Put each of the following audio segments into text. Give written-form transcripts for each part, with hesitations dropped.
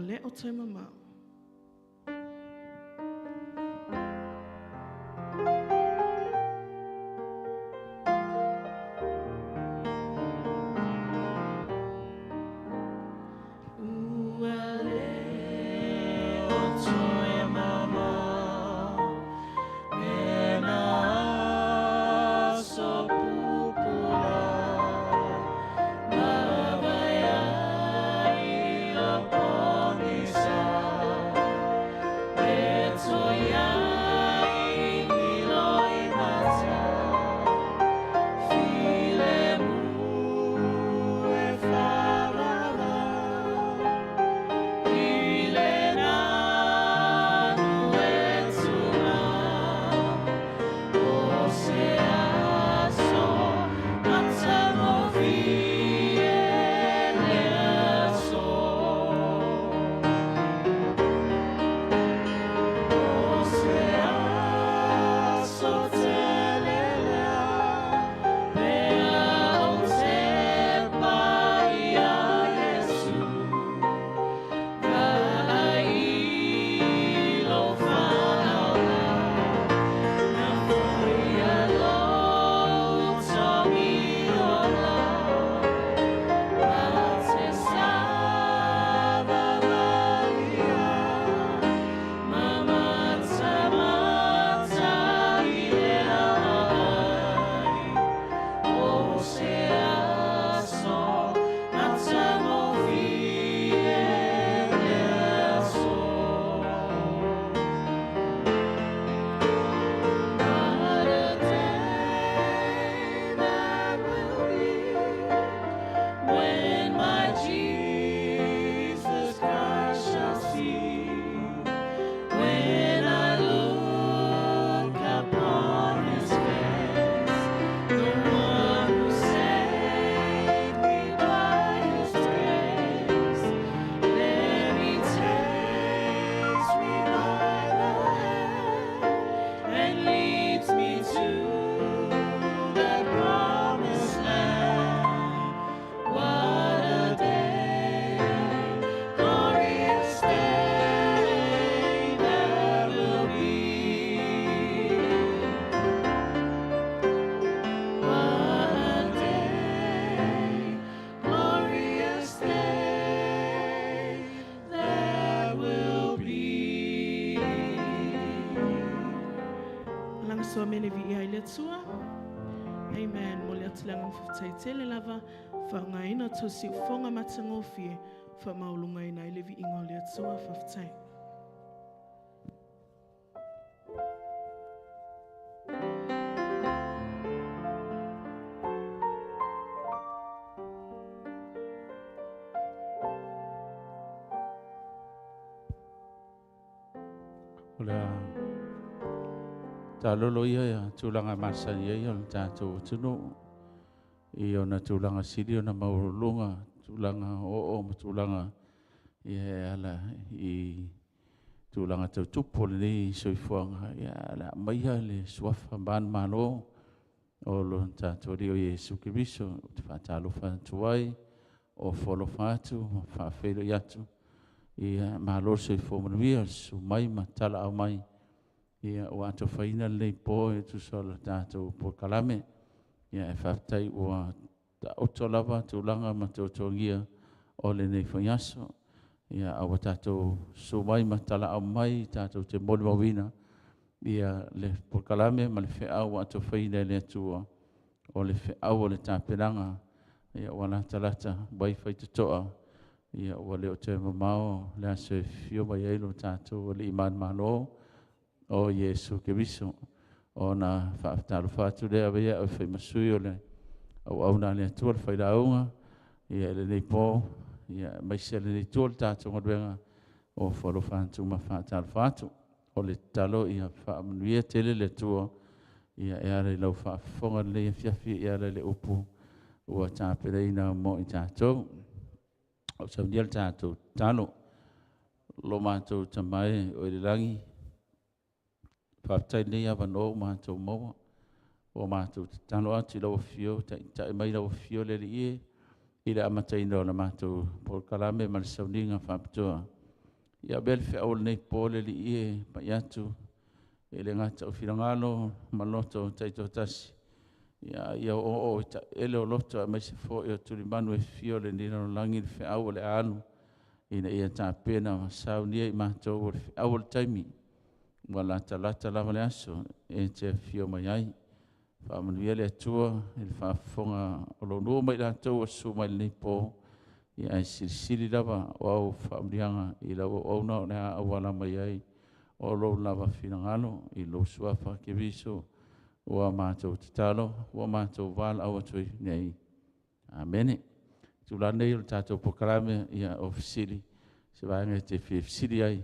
le o te mamau. So many vi ai le tua. Amen. Mo le atlangang faftai tele lava fa ngaina to si fonga matangofi fa maulunga ina ile vi ingo le tua faftai. Ta lolo ia tulanga masa ia ta tu tunu ia na tulanga siri na maulunga tulanga o tulanga ia ala I tulanga tu tupo le soifuanga ia ala mai le swafa ban malo o lo ta tu rio Yesu Kristo te fa talo fa tuai o folo fatu fa felo yatu ia malo soifuanga via su mai matala au mai ia o ato faina le po e tu sola tato po kalame ia e whaftai ua ta oto lava tūlanga ma tōtongia o le nei whanyaso ia awa tato sumai ma tala au mai tato te moni mawina ia le po kalame ma le FEAU ato faina le atua o le FEAU o le tapenanga ia wana talata bai whaitatoa ia ua leo te mamao le aso e fio mai eilo tato o le iman malo o Yesu Kristo o na whaaftalu whaatu lea wea o whaimasui o le au na lea tua le Failauga ia le nei pō ia maise le nei tua le tātou ngaruenga o whalo whaatu ma whaatalu whaatu o le talo ia whaamanuia tele le tua ia e are lau whaafonga le fiafi ia le upu ua tāpereina mo I tātou o saunia le tātou talo lo mātou tamai o le rangi Whaftai nei awa no mātou maua. O mātou tano ati lau fio, tai mai lau fio le li I le amatai no na mātou por kalame ma le sauninga Faapitoa. Ia bel FEAU nei pole li ie pa iatu. E le ngata o whirangalo maloto taito tasi. Ia o ele o loto a meise fo i o turi manu e fio le nina no langi le FEAU le anu. Ina ia TAPENA ma saunia i mātou o le FEAU le taimi. Wala talata lava le aso e te fio mai ai. Whamanuia le atua e le whaafonga o lo nua mai rātou a su mai le nei pō. Ia ai sirisiri lava o au whaamrianga i lawa o na o nea awala mai ai. O lo lava finangalo i lo suafa ke viso. Ua mātou titalo, ua mātou wala au atui nei. Amene. Tula nei o tātou pokarame ia ofisiri. Se vaenga te whifisiri ai.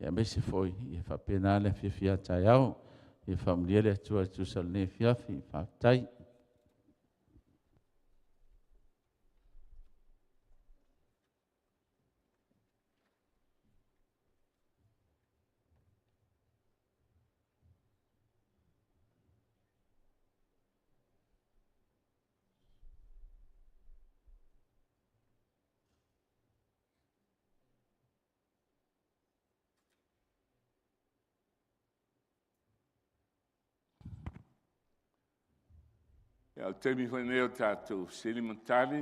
Ia mese foi, ia whapena le whiwhia tai au. Ia whamlia le atua tu salne whiawhi, whaptai. Ia temi foi neo tātou sili matali,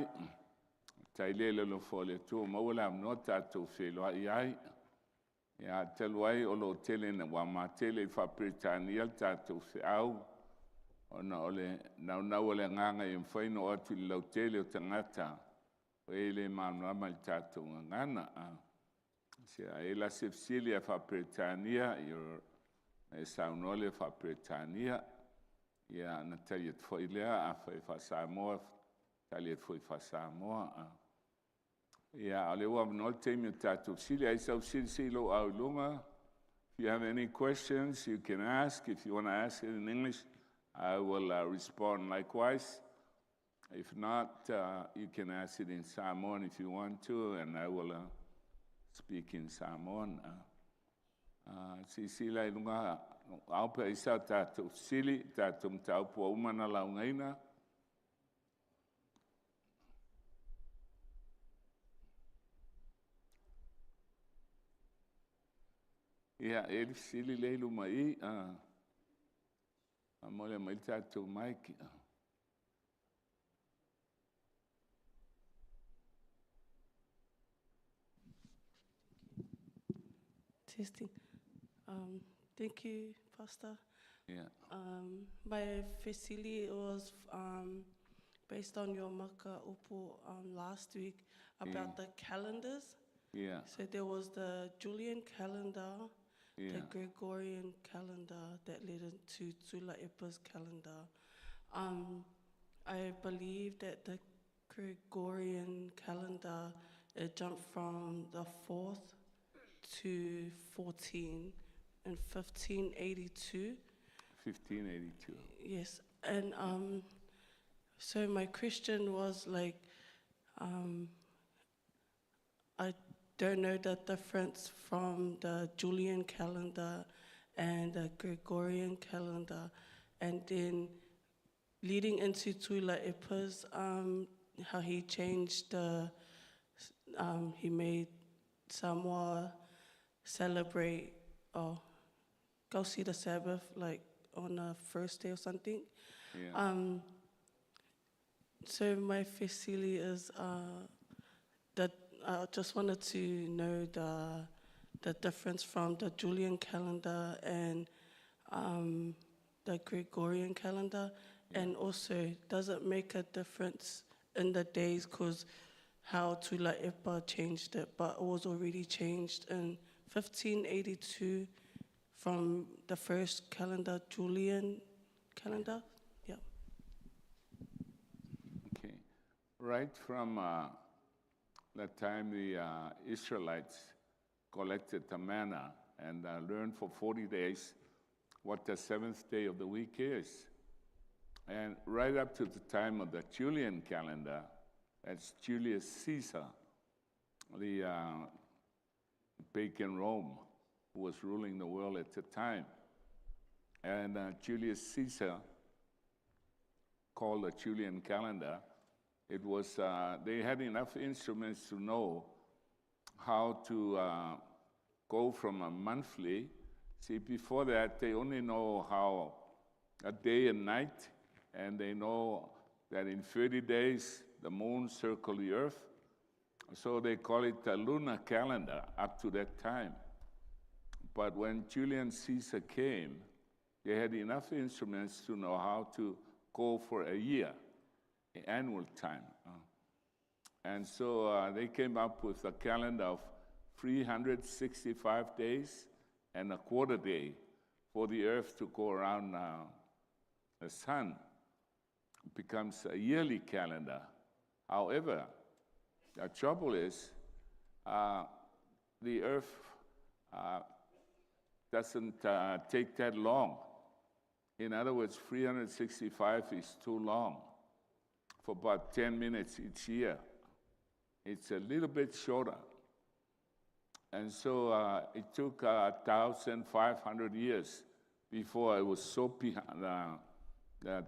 tai lele lo fole tu maula amno tātou whelua i ai. Ia telu ai o lo tele na wa ma tele I Whapritania tātou FEAU. Ona ole nau ole nganga I mwhaino atu I lau tele o tangata. O ele mamna mai tātou ngana. Sia e la sefsili a Whapritania, e saunole Whapritania. Ia na taliet foi lea a foi fa Samoa taliet foi fa Samoa ia ale wa no temi tatu sili ai sau silo au lunga. If you have any questions you can ask. If you want to ask it in English I will respond likewise. If not you can ask it in Samoan if you want to and I will speak in Samoan. Sila I lunga au pe isa tātou sili, tātou mtau pua umana laungaina. Ia, ele sili leilu mai, mole mai tātou maiki. Testing. Thank you, Pastor. Yeah. My facility was based on your maka upu last week about the calendars. Yeah. So there was the Julian calendar, Yeah. the Gregorian calendar that led into Tula Epa's calendar. I believe that the Gregorian calendar it jumped from the 4th to 14 in 1582. 1582. Yes, and so my question was like, I don't know the difference from the Julian calendar and the Gregorian calendar, and then leading into Tula Epa's, how he changed the, he made Samoa celebrate or go see the Sabbath like on a first day or something. Yeah. So my facility is that I just wanted to know the difference from the Julian calendar and the Gregorian calendar, and also does it make a difference in the days because how Tula Epa changed it, but it was already changed in 1582 from the first calendar, Julian calendar. Yeah. Okay. Right from the time the Israelites collected the manna and learned for 40 days what the seventh day of the week is. And right up to the time of the Julian calendar, that's Julius Caesar, the pagan Rome, who was ruling the world at the time. And Julius Caesar called the Julian calendar. It was, they had enough instruments to know how to go from a monthly. See, before that, they only know how a day and night, and they know that in 30 days, the moon circles the earth. So they call it a lunar calendar up to that time. But when Julius Caesar came, they had enough instruments to know how to go for a year, an annual time. And so they came up with a calendar of 365 days and a quarter day for the earth to go around the sun. It becomes a yearly calendar. However, the trouble is the earth doesn't take that long. In other words, 365 is too long for about 10 minutes each year. It's a little bit shorter. And so it took 1,500 years before it was so behind that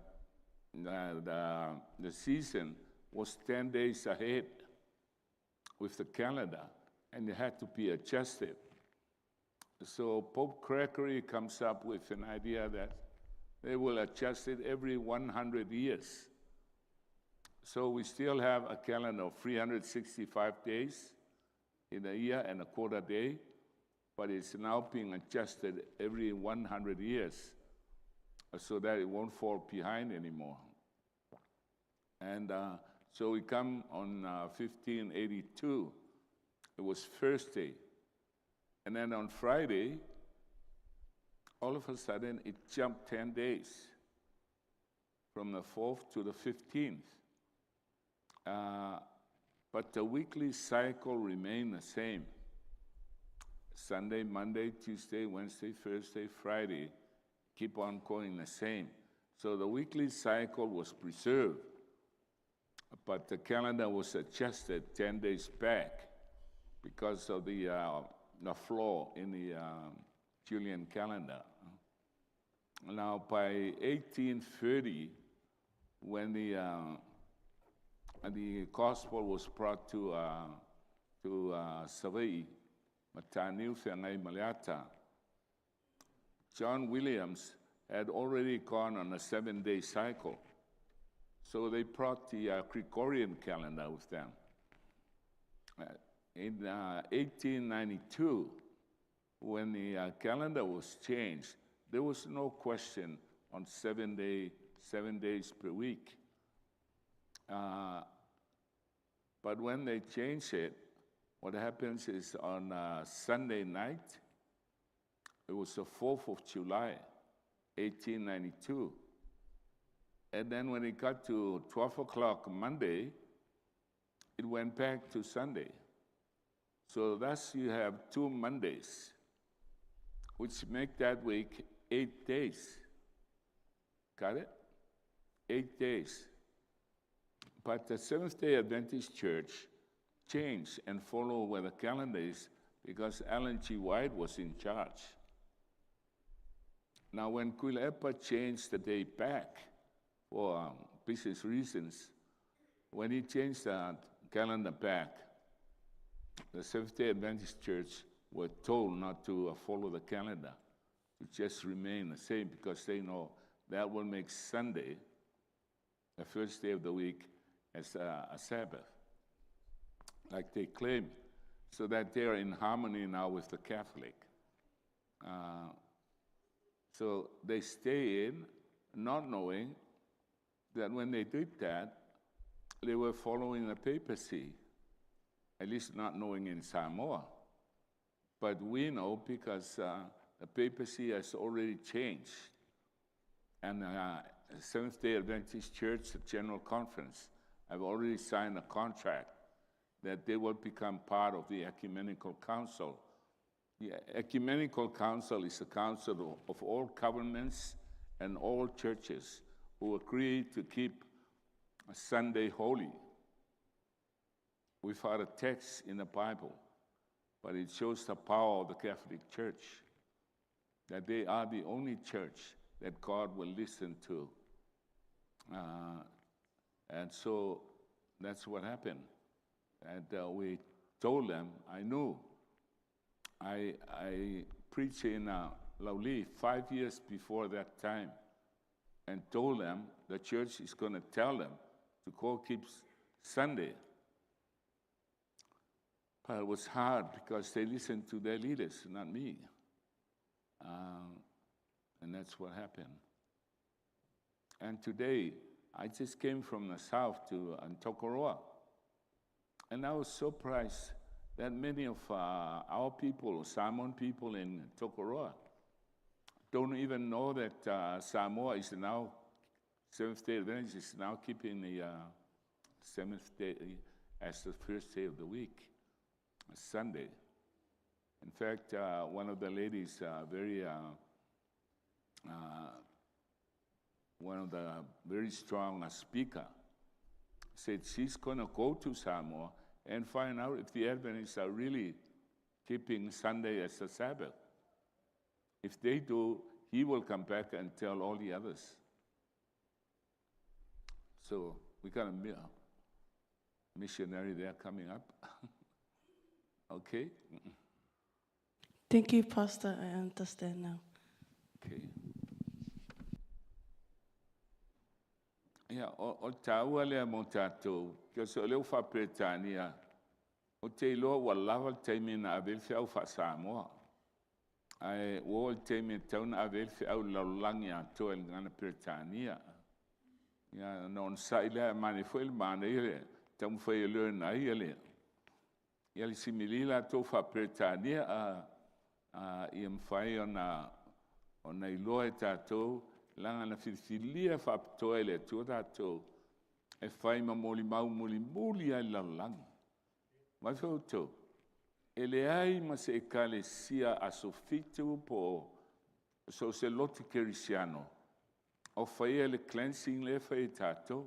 the season was 10 days ahead with the calendar, and it had to be adjusted. So Pope Gregory comes up with an idea that they will adjust it every 100 years. So we still have a calendar of 365 days in a year and a quarter day, but it's now being adjusted every 100 years so that it won't fall behind anymore. And so we come on 1582. It was Thursday. And then on Friday, all of a sudden, it jumped 10 days from the 4th to the 15th. But the weekly cycle remained the same. Sunday, Monday, Tuesday, Wednesday, Thursday, Friday, keep on going the same. So the weekly cycle was preserved, but the calendar was adjusted 10 days back because of the flaw in the Julian calendar. Now, by 1830, when the gospel was brought to Savai'i, Mataniu Whengai Maliata, John Williams had already gone on a 7-day cycle. So they brought the Gregorian calendar with them. In 1892, when the calendar was changed, there was no question on 7 days per week. But when they changed it, what happens is on Sunday night, it was the 4th of July, 1892. And then when it got to 12 o'clock Monday, it went back to Sunday. So thus you have 2 Mondays, which make that week 8 days. Got it? 8 days. But the Seventh-day Adventist Church changed and followed where the calendar is because Alan G. White was in charge. Now, when Kuilepa changed the day back for business reasons, when he changed the calendar back, the Seventh-day Adventist Church were told not to follow the calendar, to just remain the same because they know that will make Sunday, the first day of the week, as a Sabbath, like they claim, so that they are in harmony now with the Catholic. So they stay in, not knowing that when they did that, they were following the papacy, at least not knowing in Samoa. But we know because the papacy has already changed. And the Seventh-day Adventist Church, the General Conference, have already signed a contract that they will become part of the Ecumenical Council. The Ecumenical Council is a council of all governments and all churches who agree to keep Sunday holy without a text in the Bible, but it shows the power of the Catholic Church, that they are the only church that God will listen to. And so that's what happened. And we told them, I knew I preached in Lauli 5 years before that time and told them the church is going to tell them to keep Sunday. But it was hard because they listened to their leaders, not me. And that's what happened. And today, I just came from the south to Tokoroa. And I was surprised that many of our people, Samoan people in Tokoroa, don't even know that Samoa is now, Seventh-day Adventist is now keeping the seventh day as the first day of the week, Sunday. In fact, one of the ladies, one of the very strong speaker, said she's going to go to Samoa and find out if the Adventists are really keeping Sunday as a Sabbath. If they do, he will come back and tell all the others. So we got a missionary there coming up. Okay? Thank you, Pastor. I understand now. Okay. Ia, o tāua lea mō tātou, kia se o leo whapretania, o te iloa wa lava teimi na awel whiau wha Samoa. Ai, o teimi tauna awel whiau laulangi atoa il ngana Britania. Ia, non sa ilea mani whail mana ile, tamu whai leo na ile. Ia li similila tō whapretania, ia mwhai o na iloa e tātou, langa na whiwhilia Faapitoa le tua tātou e whai ma MULIMULI ai laulangi. Mai whautou, e le ai ma se e kale sia a sofitu po so se loti kerisiano o whai le cleansing le whai tātou.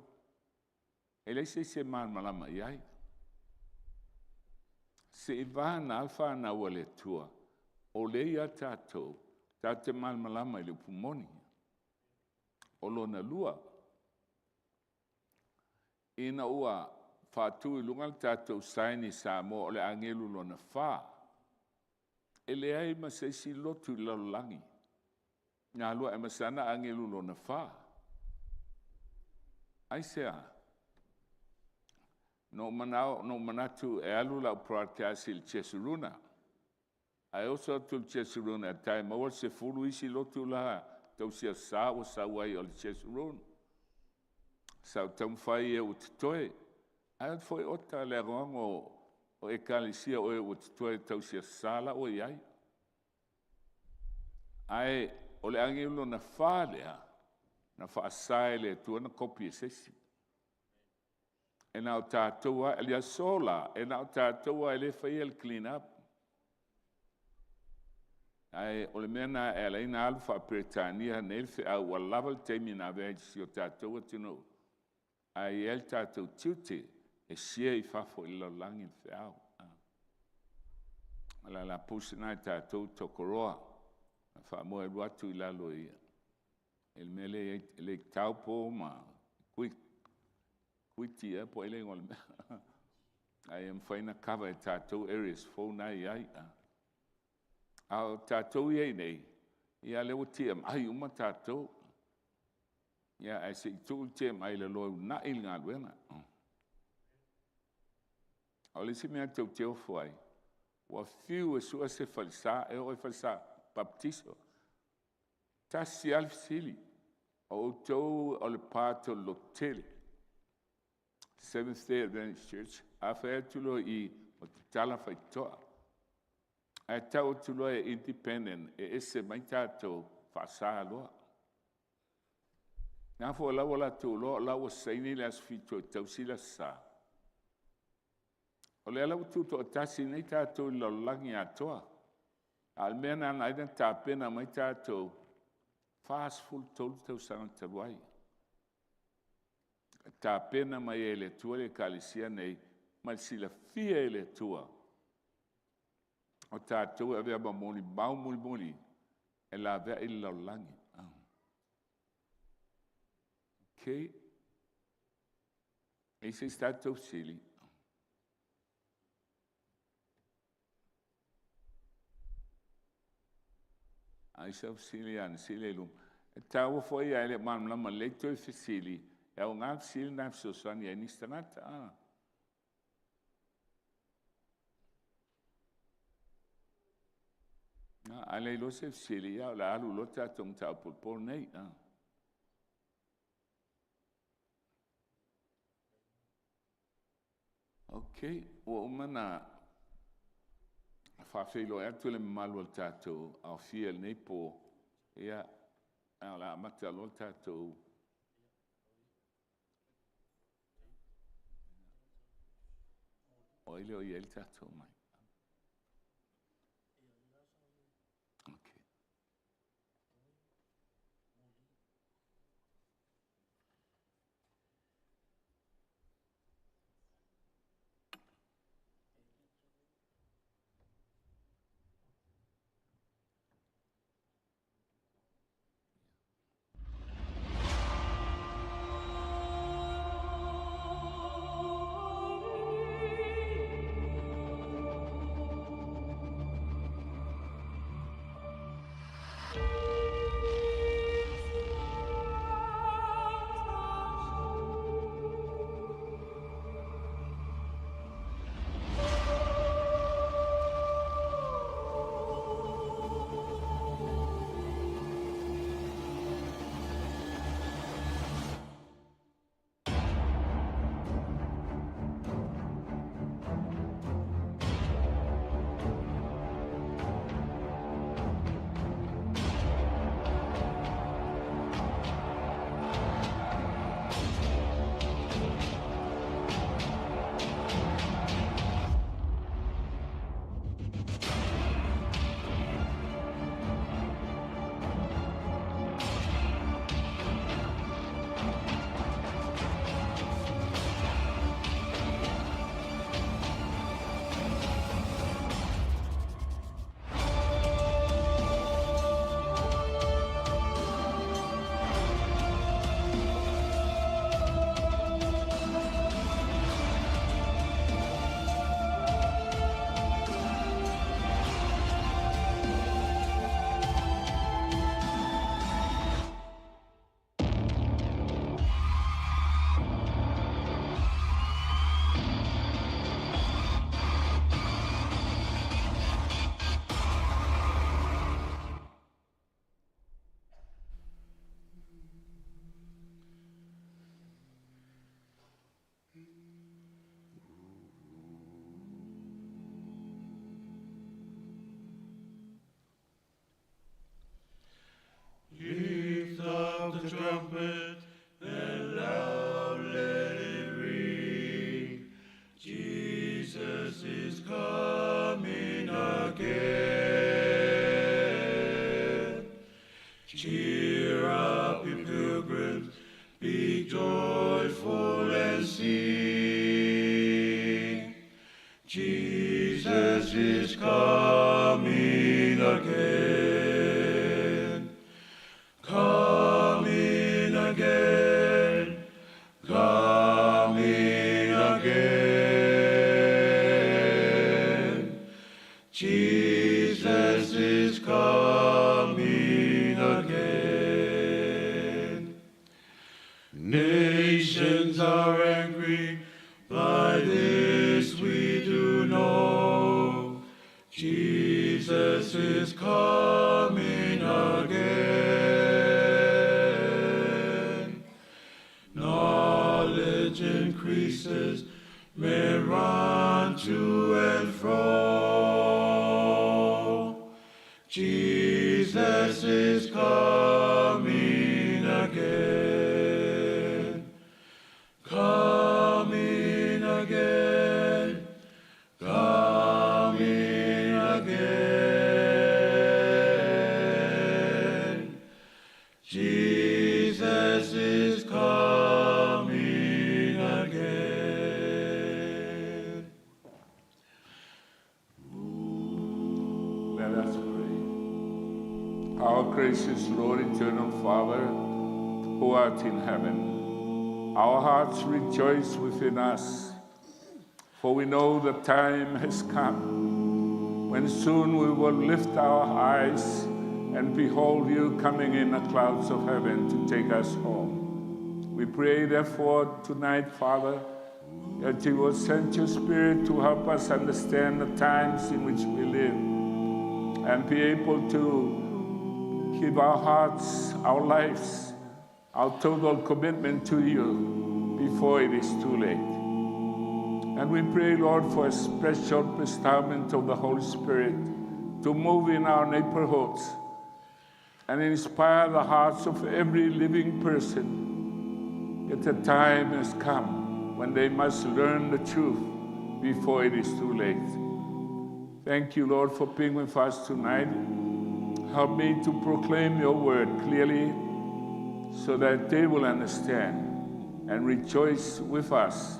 E le se malama iai. Se i vāna alwha na ua le tua, o le ia tātou, tāte malama i le pumoni. O lona lua. Ina ua whātui lungal tātou saini Samoa o le angelu lona whā. E le ai ma se si lotu i laulangi. Ngā lua e masana angelu lona whā. Ai sea. No manatu e alu lau broadcast il Chesuruna. Ai oso tu il Chesuruna e tai maua se fulu isi lotu la tau sia sa o sa wai o le Chesurun. Sa tam fai e utitoe. Ai foi ota le rongo o e kalisia o e utitoe tau sia sala o iai. Ai o le angelo na falea na fa sai le tu na kopi sesi. E na o tātua e lia sola, e na o tātua e le fai el clean up. Ai, o le mena e la ina alfa Britania nel FEAU wa level teimi na vegi si o tātua tino. Ai el tātou tiute e sia i fafo i laulangi FEAU. La pusina i tātou tokoroa. Fa moe ruatu i lalo ia. El mele le taupo ma kuiti e po ele ngol. Ai em faina cover e tātou areas phone ai ai. Au tātou iei nei, ia leo tia mai uma tātou. Ia ai se tūl tia mai le loa na il ngā luenga. Au le si mea tau teo fuai, wa FEAU e sua se falsa, e oi falsa baptiso. Ta si alfisili, o tau o le pato lo tele. Seventh-day Adventist Church, a whae tulo i o te tala Faapitoa. A tau tulo e independent e ese mai tātou whaasa loa. Ngā fua lawa la tūlo, lawa saini le asfito tau sila sa. O le alawa tūto o tasi nei tātou i laulangi atoa. Al mena na ina TAPENA mai tātou fast full tolu tau sanga taruai. TAPENA mai e le tua le kalisia nei, mai sila fia e le tua. O tātou e vea ma MULIMULI, e la vea i laulangi. Okay? E se tātou sili. Ai sa sili an sili lum. Tawa foi ele man la man leito e sili. É um ap sili na sosan e ni stanata. Ale lo se sili ya la alu lo ta tong ta por nei. Okay, o mana Faapitoa tu le malu al tatou au fia nei po ia ala mata lo tatou o ile o ia el tatou mai. Okay. Lift up the trumpet and loud let it ring. Jesus is coming again. Cheer up, you pilgrims, be joyful and sing. Jesus is coming again. Coming again, coming again. Jesus is coming again. Nations are angry, by this we do know. Jesus is coming again. Knowledge increases, men run to and fro. Jesus is coming again. Coming again. Coming again. Jesus is coming again. Let us pray. Our gracious Lord, eternal Father, who art in heaven, our hearts rejoice within us, for we know the time has come when soon we will lift our eyes and behold you coming in the clouds of heaven to take us home. We pray therefore tonight, Father, that you will send your Spirit to help us understand the times in which we live and be able to give our hearts, our lives, our total commitment to you before it is too late. And we pray, Lord, for a special bestowment of the Holy Spirit to move in our neighborhoods and inspire the hearts of every living person that the time has come when they must learn the truth before it is too late. Thank you, Lord, for being with us tonight. Help me to proclaim your word clearly so that they will understand and rejoice with us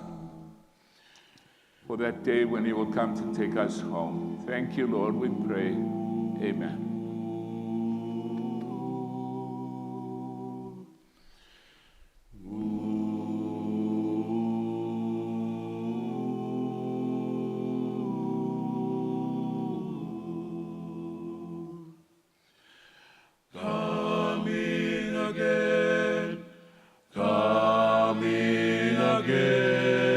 for that day when you will come to take us home. Thank you, Lord, we pray. Amen. Coming again.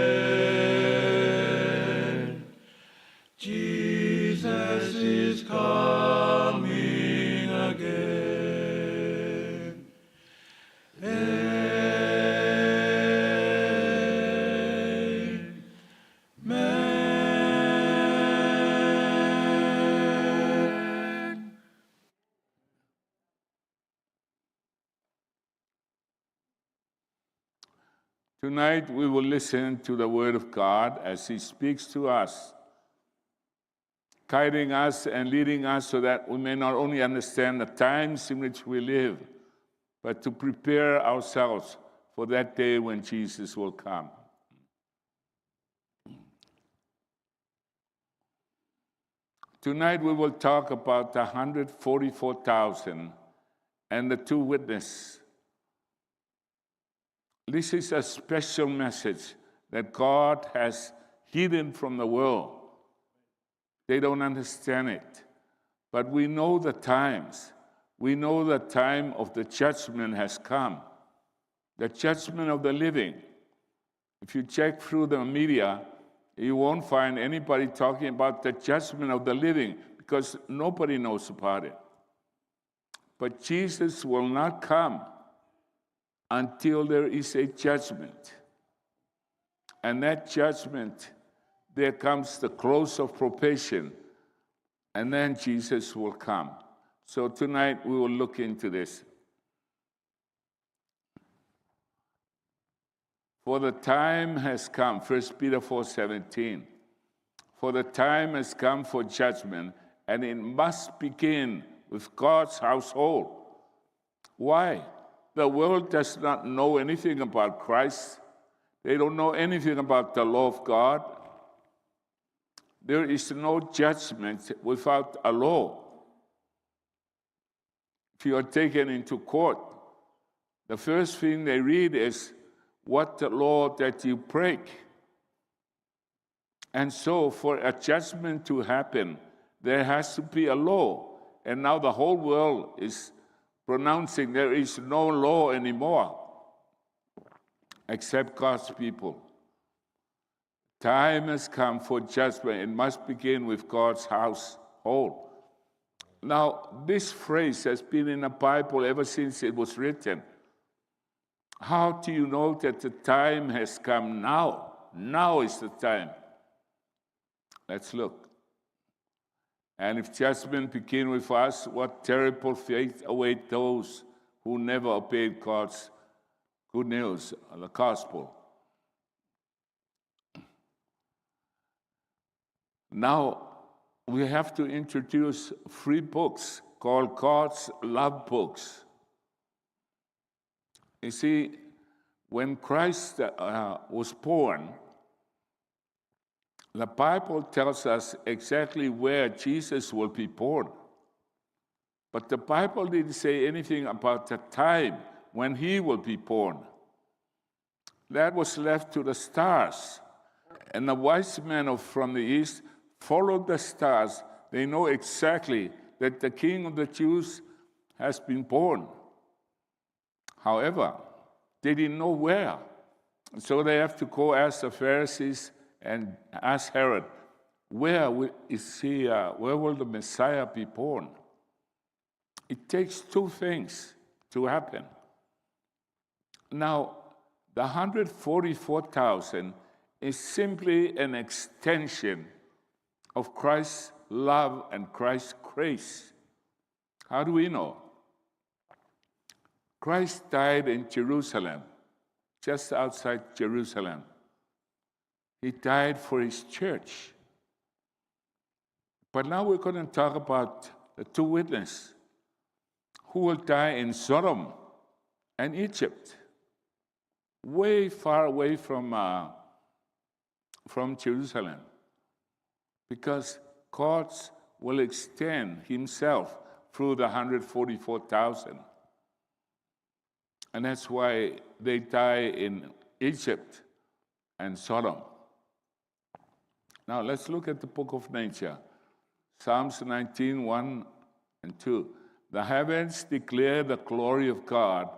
Jesus is coming again. Amen. Tonight we will listen to the word of God as he speaks to us, guiding us and leading us so that we may not only understand the times in which we live, but to prepare ourselves for that day when Jesus will come. Tonight we will talk about the 144,000 and the two witnesses. This is a special message that God has hidden from the world. They don't understand it. But we know the times. We know the time of the judgment has come. The judgment of the living. If you check through the media, you won't find anybody talking about the judgment of the living because nobody knows about it. But Jesus will not come until there is a judgment. And that judgment, there comes the close of probation, and then Jesus will come. So tonight we will look into this. For the time has come, 1 Peter 4:17. For the time has come for judgment, and it must begin with God's household. Why? The world does not know anything about Christ. They don't know anything about the law of God. There is no judgment without a law. If you are taken into court, the first thing they read is what the law that you break. And so for a judgment to happen, there has to be a law. And now the whole world is pronouncing there is no law anymore except God's people. Time has come for judgment. It must begin with God's household. Now, this phrase has been in the Bible ever since it was written. How do you know that the time has come now? Now is the time. Let's look. And if judgment begin with us, what terrible fate await those who never obeyed God's good news, the gospel. Now, we have to introduce 3 books called God's love books. You see, when Christ was born, the Bible tells us exactly where Jesus will be born. But the Bible didn't say anything about the time when he will be born. That was left to the stars. And the wise men from the east followed the stars. They know exactly that the King of the Jews has been born. However, they didn't know where. So they have to go ask the Pharisees and ask Herod, where will the Messiah be born? It takes two things to happen. Now, the 144,000 is simply an extension of Christ's love and Christ's grace. How do we know? Christ died in Jerusalem, just outside Jerusalem. He died for his church. But now we're going to talk about the two witnesses who will die in Sodom and Egypt, way far away from Jerusalem, because God will extend himself through the 144,000. And that's why they die in Egypt and Sodom. Now let's look at the book of nature. Psalms 19, 1 and 2. The heavens declare the glory of God,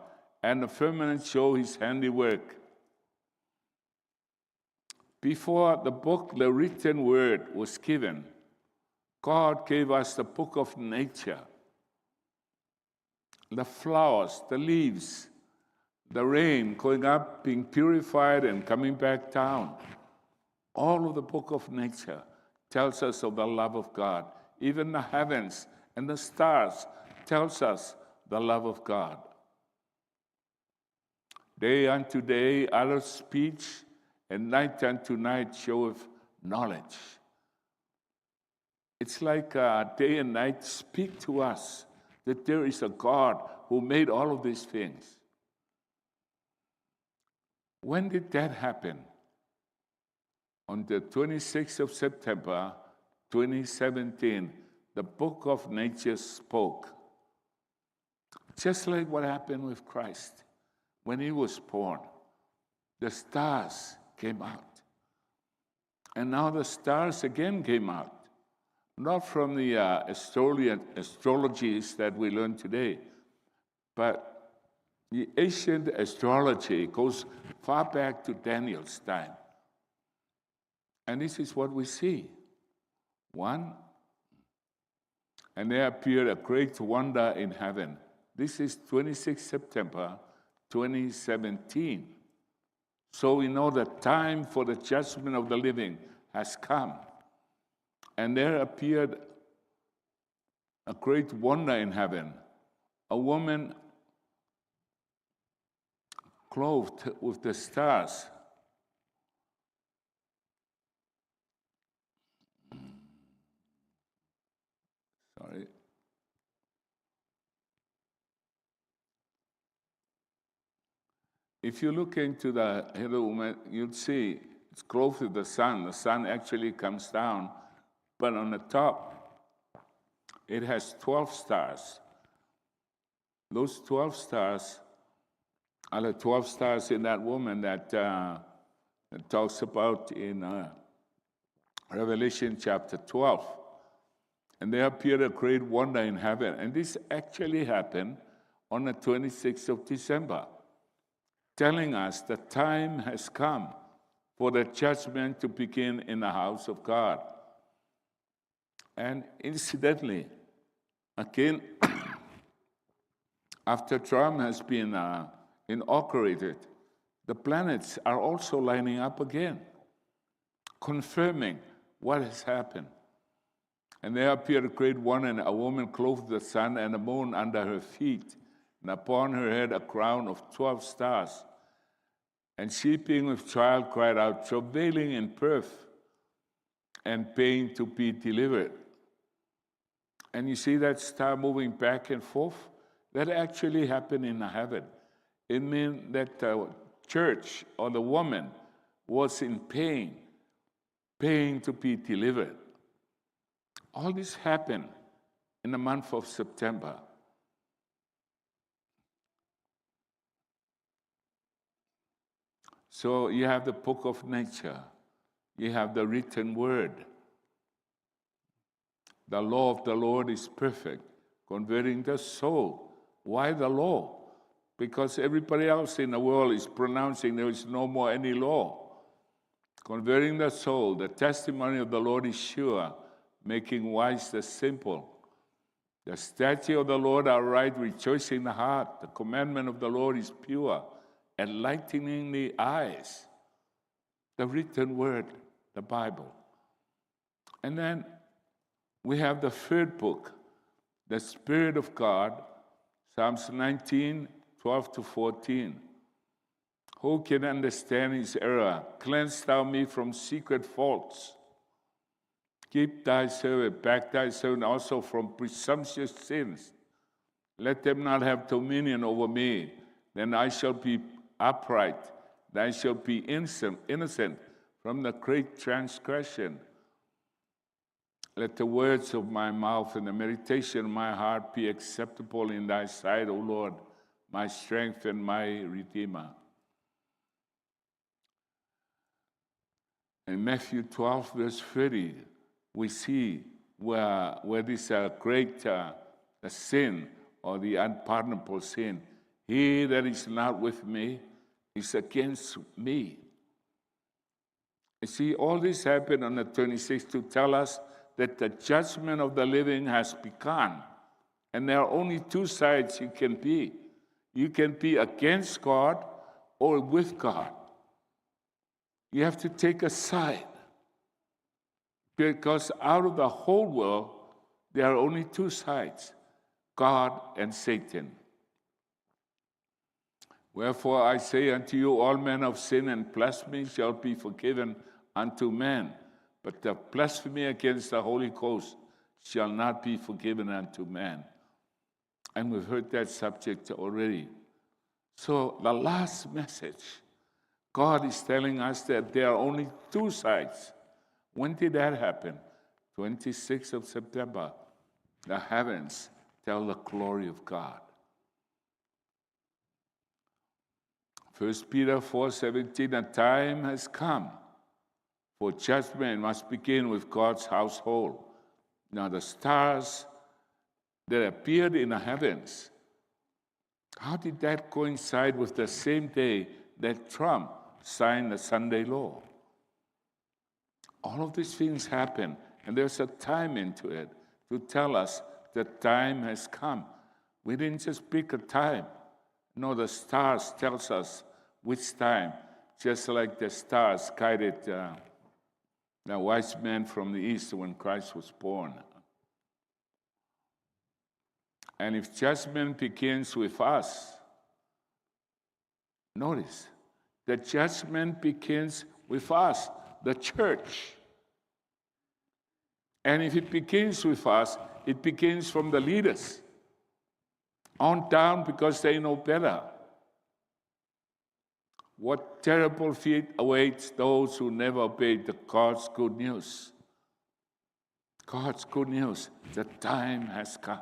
and the firmament show his handiwork. Before the book, the written word, was given, God gave us the book of nature. The flowers, the leaves, the rain going up, being purified and coming back down. All of the book of nature tells us of the love of God. Even the heavens and the stars tells us the love of God. Day unto day uttereth speech, and night unto night showeth knowledge. It's like day and night speak to us that there is a God who made all of these things. When did that happen? On the 26th of September, 2017, the book of nature spoke. Just like what happened with Christ. When he was born, the stars came out. And now the stars again came out. Not from the astrologies that we learn today, but the ancient astrology goes far back to Daniel's time. And this is what we see. One, and there appeared a great wonder in heaven. This is 26 September 2017. So we know the time for the judgment of the living has come. And there appeared a great wonder in heaven, a woman clothed with the stars. Sorry. If you look into the Hebrew woman, you'd see it's clothed with the sun. The sun actually comes down, but on the top, it has 12 stars. Those 12 stars are the 12 stars in that woman that talks about in Revelation chapter 12. And there appeared a great wonder in heaven. And this actually happened on the 26th of December, telling us the time has come for the judgment to begin in the house of God. And incidentally, again, after Trump has been inaugurated, the planets are also lining up again, confirming what has happened. And there appeared a great one, and a woman clothed the sun and the moon under her feet, and upon her head a crown of 12 stars. And she, being with child, cried out, travailing in birth and pain to be delivered. And you see that star moving back and forth? That actually happened in heaven. It meant that the church or the woman was in pain to be delivered. All this happened in the month of September. So you have the book of nature. You have the written word. The law of the Lord is perfect, converting the soul Why the law? Because everybody else in the world is pronouncing there is no more any law. Converting the soul, the testimony of the Lord is sure, making wise the simple. The statutes of the Lord are right, rejoicing the heart. The commandment of the Lord is pure, enlightening the eyes. The written word, the Bible. And then we have the third book, the Spirit of God, Psalms 19, 12 to 14. Who can understand his error? Cleanse thou me from secret faults. Keep thy servant, back thy servant also from presumptuous sins. Let them not have dominion over me. Then I shall be upright. Then I shall be innocent from the great transgression. Let the words of my mouth and the meditation of my heart be acceptable in thy sight, O Lord, my strength and my Redeemer. In Matthew 12, verse 30, we see where this great sin or the unpardonable sin, he that is not with me is against me. You see, all this happened on the 26th to tell us that the judgment of the living has begun. And there are only two sides you can be. You can be against God or with God. You have to take a side. Because out of the whole world, there are only two sides, God and Satan. Wherefore I say unto you, all men of sin and blasphemy shall be forgiven unto men, but the blasphemy against the Holy Ghost shall not be forgiven unto man. And we've heard that subject already. So the last message, God is telling us that there are only two sides. When did that happen? 26th of September. The heavens tell the glory of God. 1 Peter 4:17, a time has come for judgment must begin with God's household. Now the stars that appeared in the heavens, how did that coincide with the same day that Trump signed the Sunday law? All of these things happen, and there's a time into it to tell us that time has come. We didn't just pick a time. No, the stars tells us which time, just like the stars guided the wise men from the east when Christ was born. And if judgment begins with us, notice, the judgment begins with us, the church. And if it begins with us, it begins from the leaders on down because they know better. What terrible fate awaits those who never obeyed God's good news. God's good news, the time has come.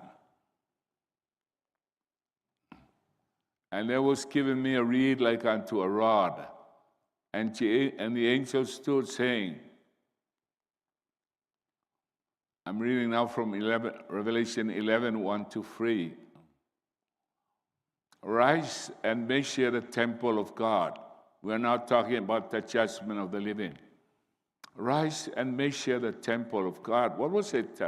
And there was given me a reed like unto a rod, and the angel stood saying, I'm reading now from Revelation 11, 1 to 3. Rise and measure the temple of God. We're now talking about the judgment of the living. Rise and measure the temple of God. What was it?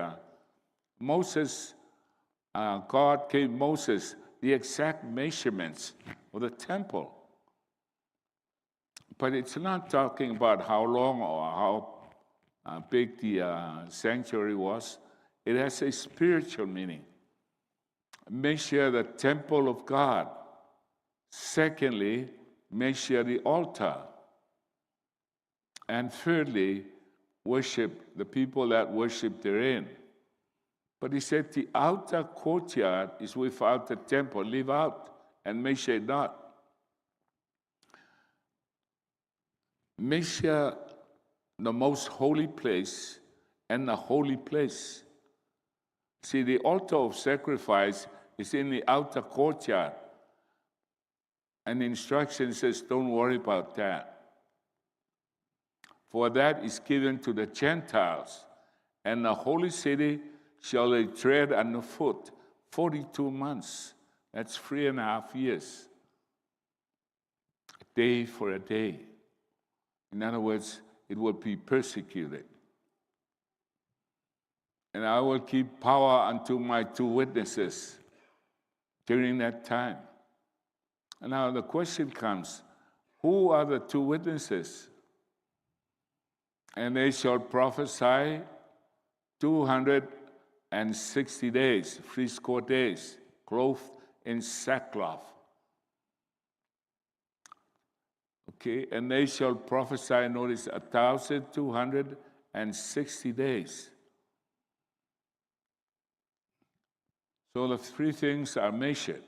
God gave Moses the exact measurements of the temple. But it's not talking about how long or how big the sanctuary was. It has a spiritual meaning. Measure the temple of God. Secondly, measure the altar. And thirdly, worship the people that worship therein. But he said the outer courtyard is without the temple. Leave out and measure it not. Measure the most holy place and the holy place. See, the altar of sacrifice is in the outer courtyard. And the instruction says, don't worry about that. For that is given to the Gentiles, and the holy city shall they tread underfoot 42 months. That's 3.5 years. A day for a day. In other words, it will be persecuted. And I will keep power unto my 2 witnesses during that time. And now the question comes, who are the 2 witnesses? And they shall prophesy 260 days, 60 days, clothed in sackcloth. Okay, and they shall prophesy, notice, 1,260 days. So the 3 things are measured.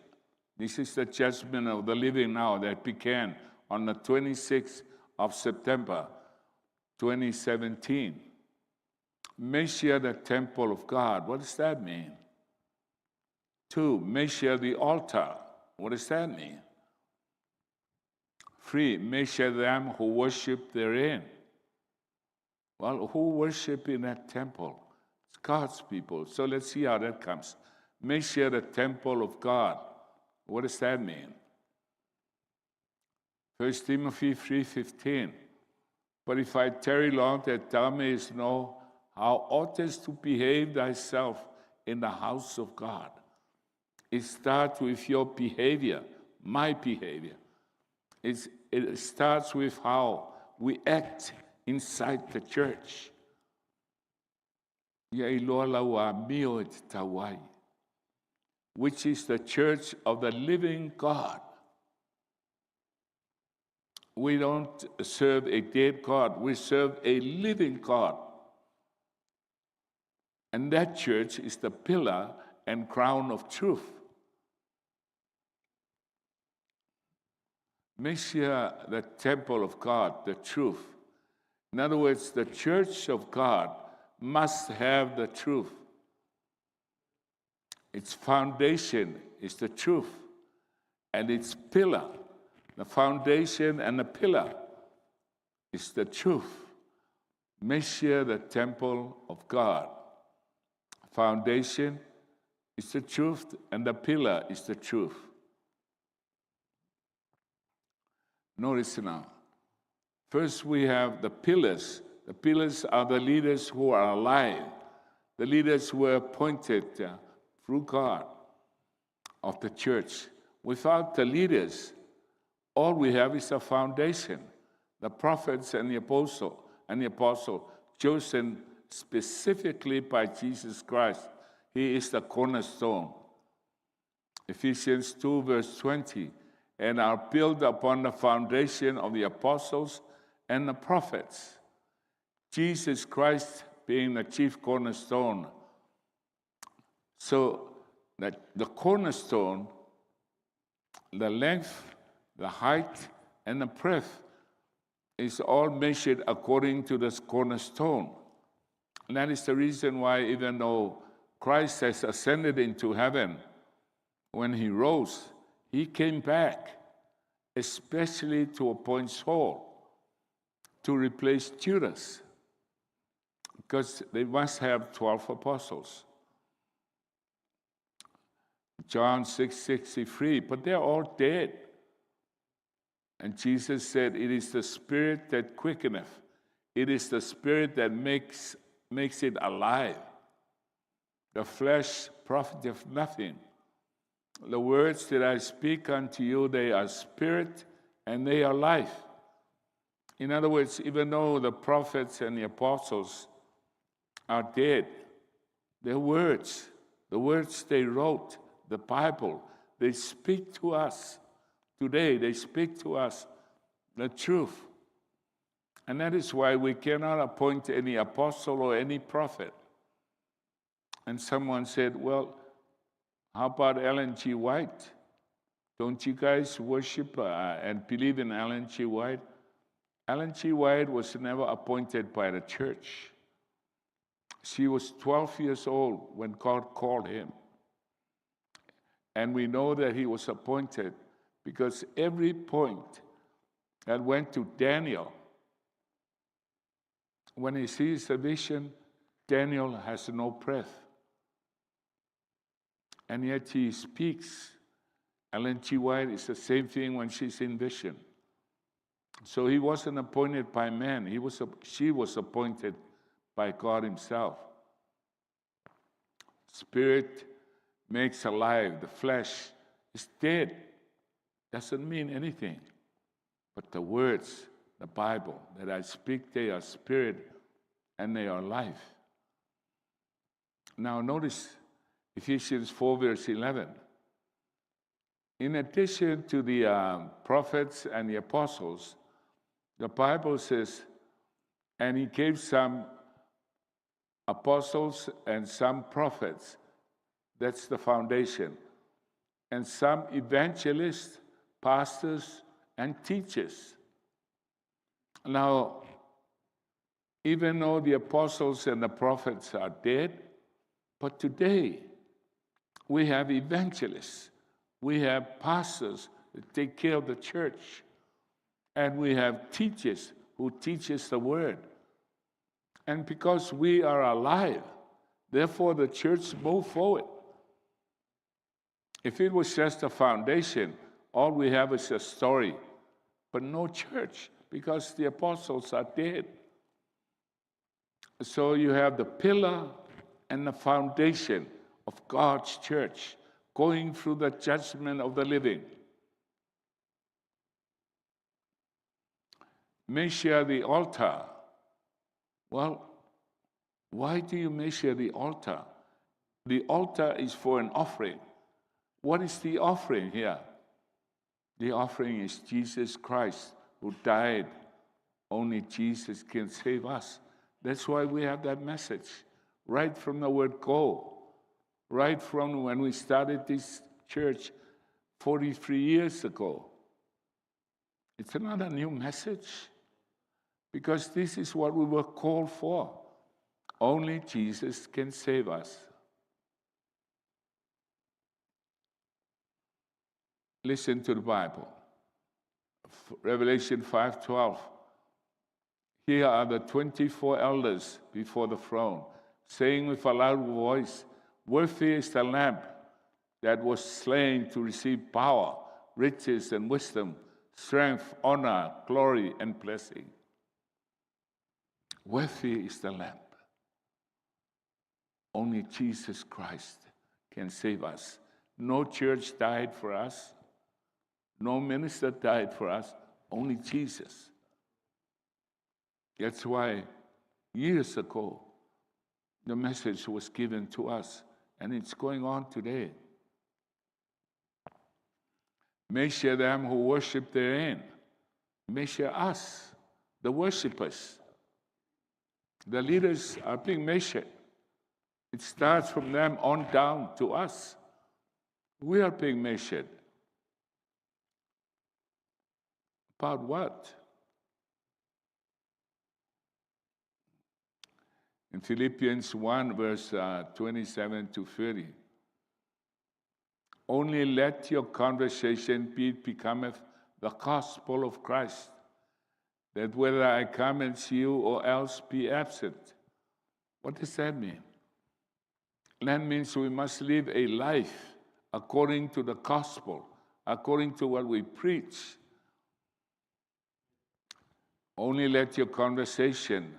This is the judgment of the living now that began on the 26th of September, 2017. Measure the temple of God. What does that mean? 2, measure the altar. What does that mean? 3, measure them who worship therein. Well, who worship in that temple? It's God's people. So let's see how that comes. Measure the temple of God. What does that mean? 1 Timothy 3:15. But if I tarry long, that thou mayest know how oughtest to behave thyself in the house of God. It starts with your behavior, my behavior. It starts with how we act inside the church. Which is the church of the living God. We don't serve a dead God, we serve a living God. And that church is the pillar and crown of truth. Measure the temple of God, the truth. In other words, the church of God must have the truth. Its foundation is the truth, and its pillar, the foundation and the pillar, is the truth. Measure the temple of God. Foundation is the truth, and the pillar is the truth. Notice now. First, we have the pillars. The pillars are the leaders who are alive, the leaders who were appointed through God of the church. Without the leaders, all we have is a foundation. The prophets and the apostle chosen specifically by Jesus Christ. He is the cornerstone. Ephesians 2 verse 20, and are built upon the foundation of the apostles and the prophets. Jesus Christ being the chief cornerstone. So that the cornerstone, the length, the height, and the breadth is all measured according to this cornerstone. And that is the reason why, even though Christ has ascended into heaven, when he rose, he came back, especially to appoint Saul to replace Judas, because they must have 12 apostles. John 6:63, but they're all dead. And Jesus said, it is the spirit that quickeneth. It is the spirit that makes it alive. The flesh profiteth nothing. The words that I speak unto you, they are spirit and they are life. In other words, even though the prophets and the apostles are dead, their words, the words they wrote, the Bible, they speak to us. Today, they speak to us the truth. And that is why we cannot appoint any apostle or any prophet. And someone said, well, how about Ellen G. White? Don't you guys worship and believe in Ellen G. White? Ellen G. White was never appointed by the church. She was 12 years old when God called him. And we know that he was appointed because every point that went to Daniel, when he sees a vision, Daniel has no breath. And yet he speaks Ellen G. White is the same thing when she's in vision. So he wasn't appointed by man. She was appointed by God himself. Spirit makes alive. The flesh is dead. Doesn't mean anything. But the words, the Bible that I speak, they are spirit and they are life. Now notice Ephesians 4 verse 11. In addition to the prophets and the apostles, the Bible says, and he gave some apostles and some prophets. That's the foundation. And some evangelists, pastors, and teachers. Now, even though the apostles and the prophets are dead, but today we have evangelists, we have pastors that take care of the church, and we have teachers who teach us the word. And because we are alive, therefore the church moves forward. If it was just a foundation, all we have is a story, but no church, because the apostles are dead. So you have the pillar and the foundation of God's church going through the judgment of the living. Measure the altar. Well, why do you measure the altar? The altar is for an offering. What is the offering here? The offering is Jesus Christ who died. Only Jesus can save us. That's why we have that message right from the word go, right from when we started this church 43 years ago. It's not a new message because this is what we were called for. Only Jesus can save us. Listen to the Bible. Revelation 5:12. Here are the 24 elders before the throne, saying with a loud voice, "Worthy is the Lamb that was slain to receive power, riches, and wisdom, strength, honor, glory, and blessing." Worthy is the Lamb. Only Jesus Christ can save us. No church died for us. No minister died for us. Only Jesus. That's why years ago, the message was given to us, and it's going on today. Measure them who worship therein. Measure us, the worshipers. The leaders are being measured. It starts from them on down to us. We are being measured. About what? In Philippians 1, verse 27 to 30. Only let your conversation becometh the gospel of Christ, that whether I come and see you or else be absent. What does that mean? That means we must live a life according to the gospel, according to what we preach. Only let your conversation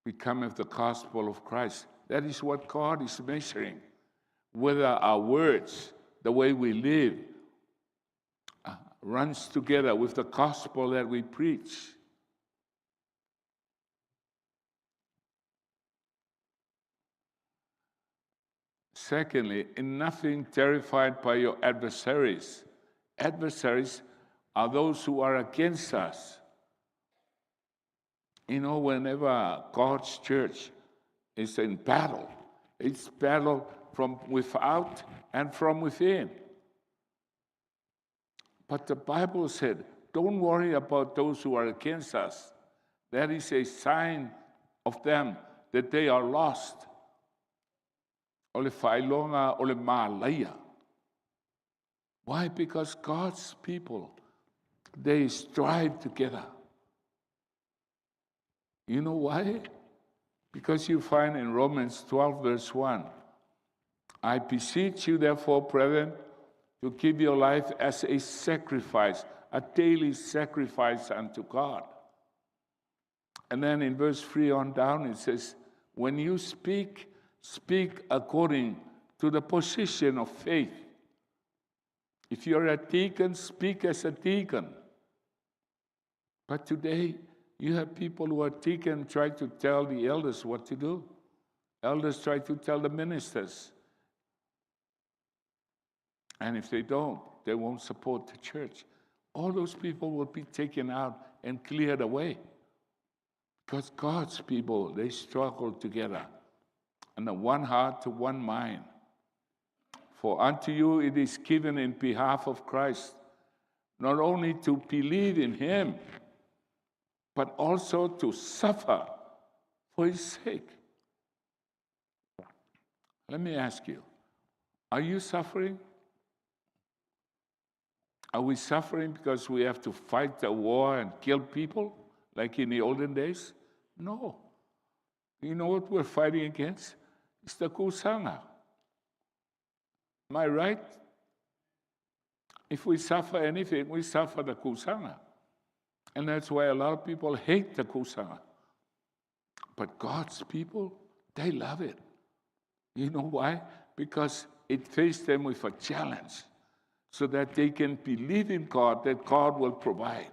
becometh the gospel of Christ. That is what God is measuring. Whether our words, the way we live, runs together with the gospel that we preach. Secondly, in nothing terrified by your adversaries. Adversaries are those who are against us. You know, whenever God's church is in battle, it's battle from without and from within. But the Bible said, don't worry about those who are against us. That is a sign of them that they are lost. Ole Failauga, ole Malaya. Why? Because God's people, they strive together. You know why? Because you find in Romans 12, verse 1, I beseech you, therefore, brethren, to give your life as a sacrifice, a daily sacrifice unto God. And then in verse 3 on down, it says, when you speak, speak according to the position of faith. If you're a deacon, speak as a deacon. But today, you have people who are deacon try to tell the elders what to do. Elders try to tell the ministers. And if they don't, they won't support the church. All those people will be taken out and cleared away. Because God's people, they struggle together. And the one heart to one mind. For unto you it is given in behalf of Christ, not only to believe in him, but also to suffer for his sake. Let me ask you, are you suffering? Are we suffering because we have to fight a war and kill people like in the olden days? No. You know what we're fighting against? It's the kusanga. Am I right? If we suffer anything, we suffer the kusanga. And that's why a lot of people hate the kusanga. But God's people, they love it. You know why? Because it faced them with a challenge so that they can believe in God, that God will provide.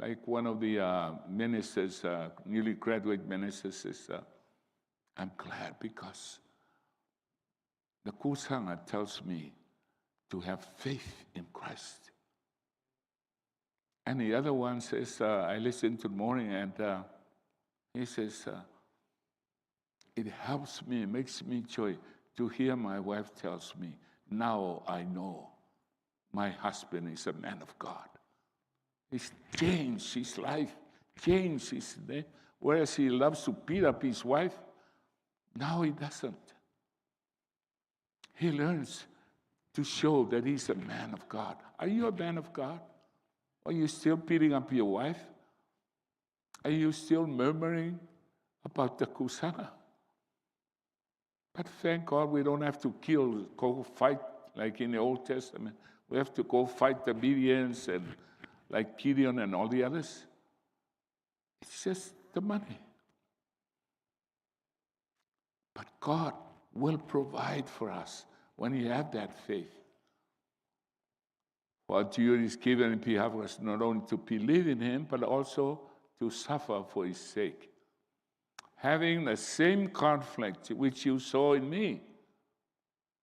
Like one of the ministers, newly graduate ministers, says, I'm glad because the kusanga tells me to have faith in Christ. And the other one says, I listened to the morning, and he says, it helps me, it makes me joy to hear my wife tells me, now I know my husband is a man of God. He's changed his life, changed his name. Whereas he loves to beat up his wife, now he doesn't. He learns to show that he's a man of God. Are you a man of God? Are you still beating up your wife? Are you still murmuring about the kusanga? But thank God we don't have to go fight like in the Old Testament. We have to go fight the Midians and like Gideon and all the others. It's just the money. But God will provide for us when you have that faith. For to you is given in behalf of us not only to believe in him, but also to suffer for his sake. Having the same conflict which you saw in me.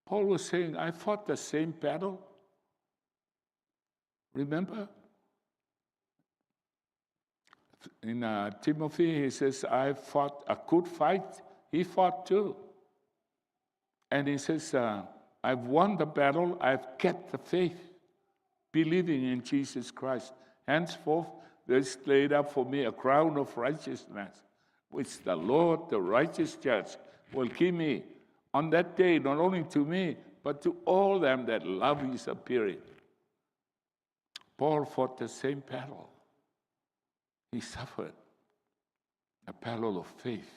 Paul was saying, I fought the same battle. Remember? In Timothy, he says, I fought a good fight. He fought too. And he says, I've won the battle. I've kept the faith, believing in Jesus Christ. Henceforth, there's laid up for me a crown of righteousness, which the Lord, the righteous judge, will give me on that day, not only to me, but to all them that love his appearing. Paul fought the same battle. He suffered a battle of faith.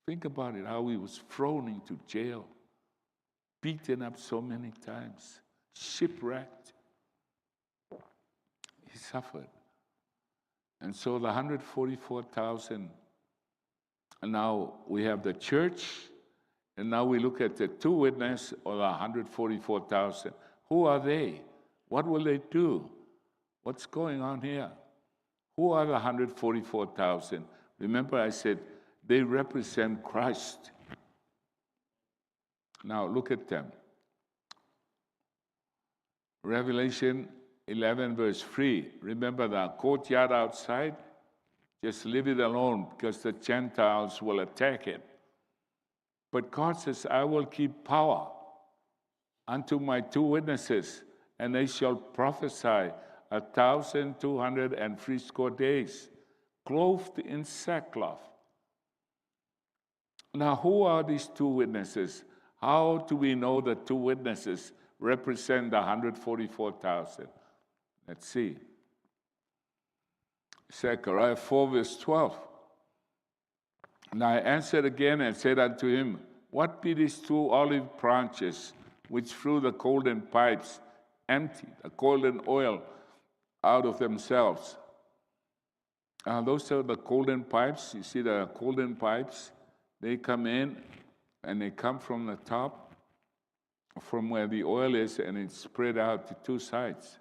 Think about it, how he was thrown into jail, beaten up so many times, shipwrecked. He suffered. And so the 144,000, and now we have the church, and now we look at the two witnesses of the 144,000. Who are they? What will they do? What's going on here? Who are the 144,000? Remember I said they represent Christ. Now look at them. Revelation 11 verse 3. Remember the courtyard outside? Just leave it alone because the Gentiles will attack it. But God says, I will give power unto my two witnesses, and they shall prophesy 1,260 days, clothed in sackcloth. Now, who are these two witnesses? How do we know the two witnesses represent the 144,000? Let's see. Zechariah 4 verse 12. And I answered again and said unto him, What be these 2 olive branches which through the golden pipes empty the golden oil out of themselves? Those are the golden pipes. You see the golden pipes? They come in and they come from the top, from where the oil is, and it's spread out to 2 sides.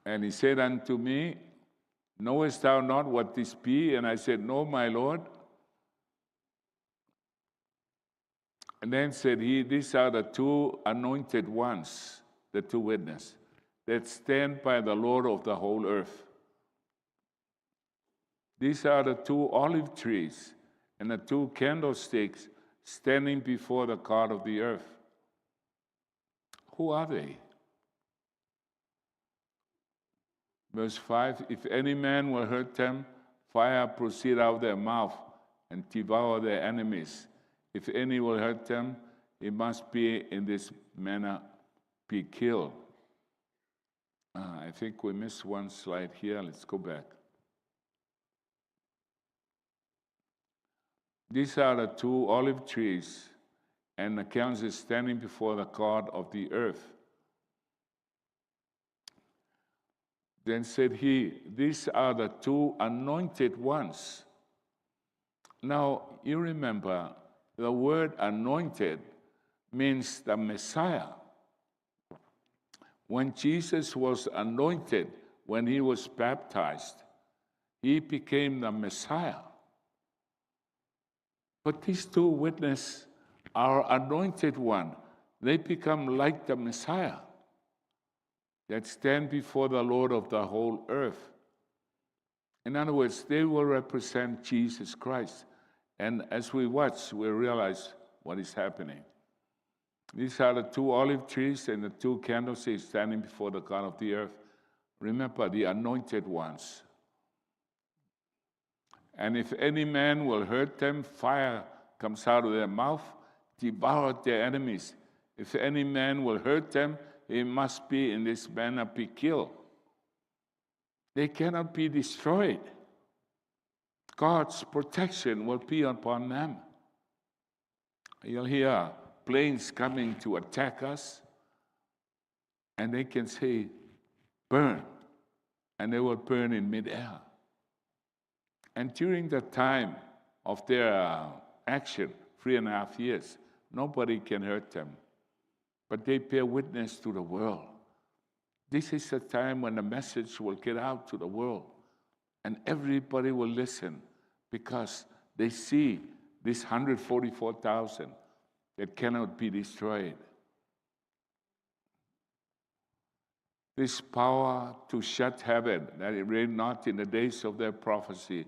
And he said unto me, knowest thou not what this be? And I said, no, my Lord. And then said he, these are the 2 anointed ones, the 2 witnesses, that stand by the Lord of the whole earth. These are the 2 olive trees and the 2 candlesticks standing before the God of the earth. Who are they? Verse 5, if any man will hurt them, fire proceed out of their mouth and devour their enemies. If any will hurt them, he must be in this manner be killed. I think we missed one slide here. Let's go back. These are the 2 olive trees, and the candlestick standing before the God of the earth. Then said he, these are the 2 anointed ones. Now, you remember, the word anointed means the Messiah. When Jesus was anointed, when he was baptized, he became the Messiah. But these 2 witnesses are anointed one. They become like the Messiah that stand before the Lord of the whole earth. In other words, they will represent Jesus Christ. And as we watch, we realize what is happening. These are the 2 olive trees and the 2 candlesticks standing before the God of the earth. Remember, the anointed ones. And if any man will hurt them, fire comes out of their mouth, devour their enemies. If any man will hurt them, he must be in this manner be killed. They cannot be destroyed. God's protection will be upon them. You'll hear planes coming to attack us, and they can say, burn, and they will burn in midair. And during the time of their action, 3.5 years, nobody can hurt them. But they bear witness to the world. This is the time when the message will get out to the world, and everybody will listen because they see this 144,000 that cannot be destroyed. This power to shut heaven, that it rain not in the days of their prophecy,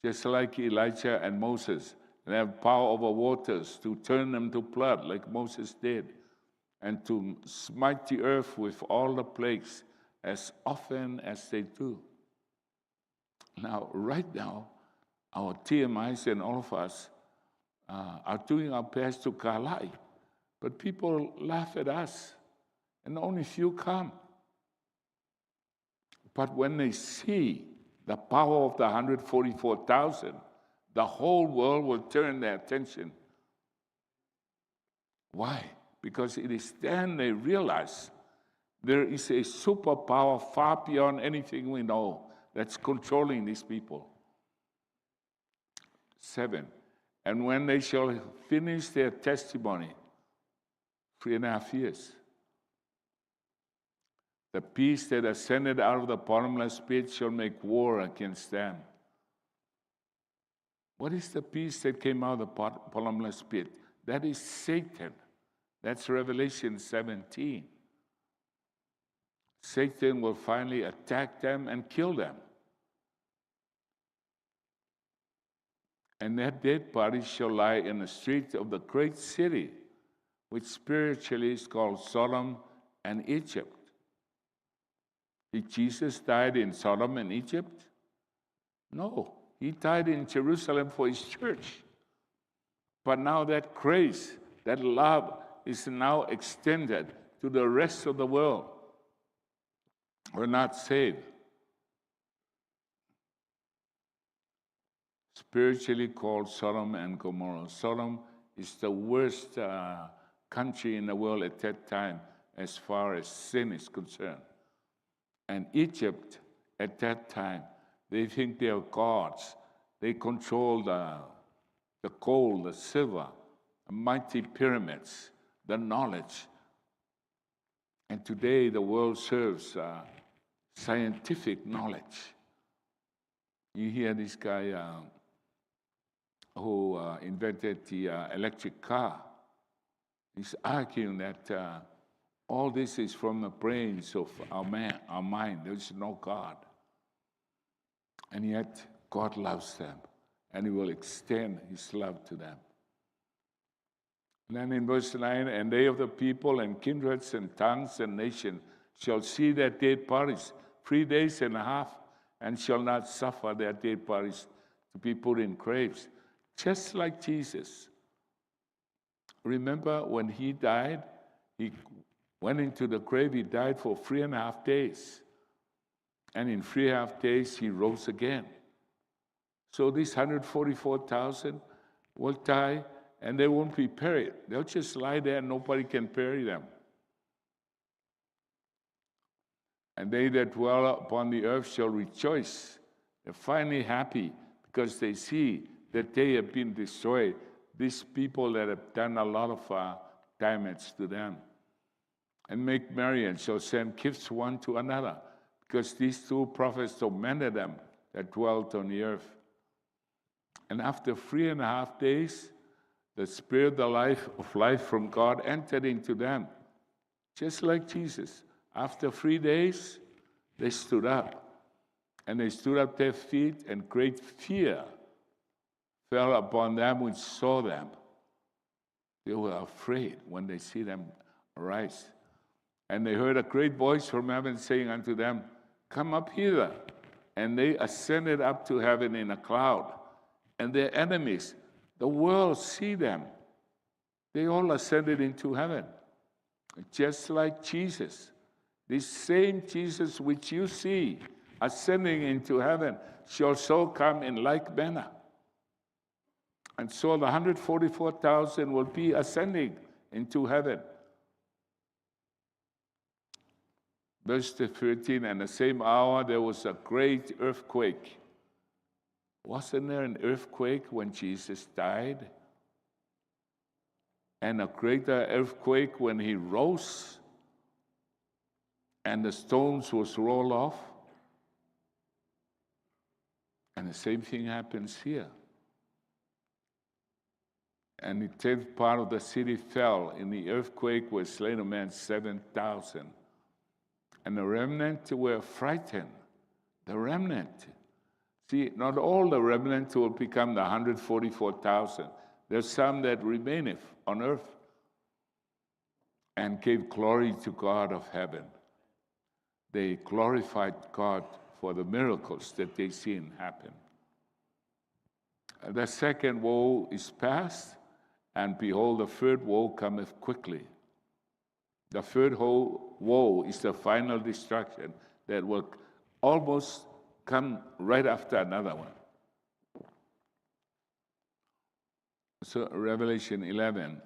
just like Elijah and Moses. They have power over waters to turn them to blood like Moses did, and to smite the earth with all the plagues as often as they do. Now, right now, our TMIs and all of us are doing our best to kalai, but people laugh at us, and only few come. But when they see the power of the 144,000, the whole world will turn their attention. Why? Because it is then they realize there is a superpower far beyond anything we know that's controlling these people. 7, and when they shall finish their testimony, 3.5 years, the beast that ascended out of the bottomless pit shall make war against them. What is the beast that came out of the bottomless pit? That is Satan. That's Revelation 17. Satan will finally attack them and kill them. And their dead bodies shall lie in the streets of the great city, which spiritually is called Sodom and Egypt. Did Jesus die in Sodom and Egypt? No, he died in Jerusalem for his church. But now that grace, that love is now extended to the rest of the world. We're not saved. spiritually called Sodom and Gomorrah. Sodom is the worst country in the world at that time as far as sin is concerned. And Egypt, at that time, they think they are gods. They control the gold, the silver, the mighty pyramids, the knowledge. And today the world serves scientific knowledge. You hear this guy who invented the electric car. He's arguing that all this is from the brains of our mind. There is no God. And yet God loves them, and he will extend his love to them. And then in verse 9, and they of the people and kindreds and tongues and nations shall see their dead bodies 3 days and a half, and shall not suffer their dead bodies to be put in graves, just like Jesus. Remember when he died, he went into the grave, he died for 3.5 days. And in 3.5 days, he rose again. So these 144,000 will die, and they won't be buried. They'll just lie there, and nobody can bury them. And they that dwell upon the earth shall rejoice. They're finally happy because they see that they have been destroyed. These people that have done a lot of damage to them. And make merry and shall send gifts one to another, because these two prophets tormented them that dwelt on the earth. And after 3.5 days, the Spirit of life from God entered into them, just like Jesus. After 3 days, they stood up. And they stood up their feet, and great fear fell upon them which saw them. They were afraid when they see them arise. And they heard a great voice from heaven saying unto them, Come up hither. And they ascended up to heaven in a cloud. And their enemies, the world, see them. They all ascended into heaven, just like Jesus. This same Jesus which you see ascending into heaven shall so come in like manner. And so the 144,000 will be ascending into heaven. Verse 13, and the same hour there was a great earthquake. Wasn't there an earthquake when Jesus died? And a greater earthquake when he rose, and the stones was rolled off. And the same thing happens here. And the 10th part of the city fell. In the earthquake were slain of men 7,000. And the remnant were frightened. The remnant. See, not all the remnant will become the 144,000. There's some that remaineth on earth and gave glory to God of heaven. They glorified God for the miracles that they seen happen. The second woe is past, and behold, the third woe cometh quickly. The third woe is the final destruction that will almost come right after another one. So Revelation 11,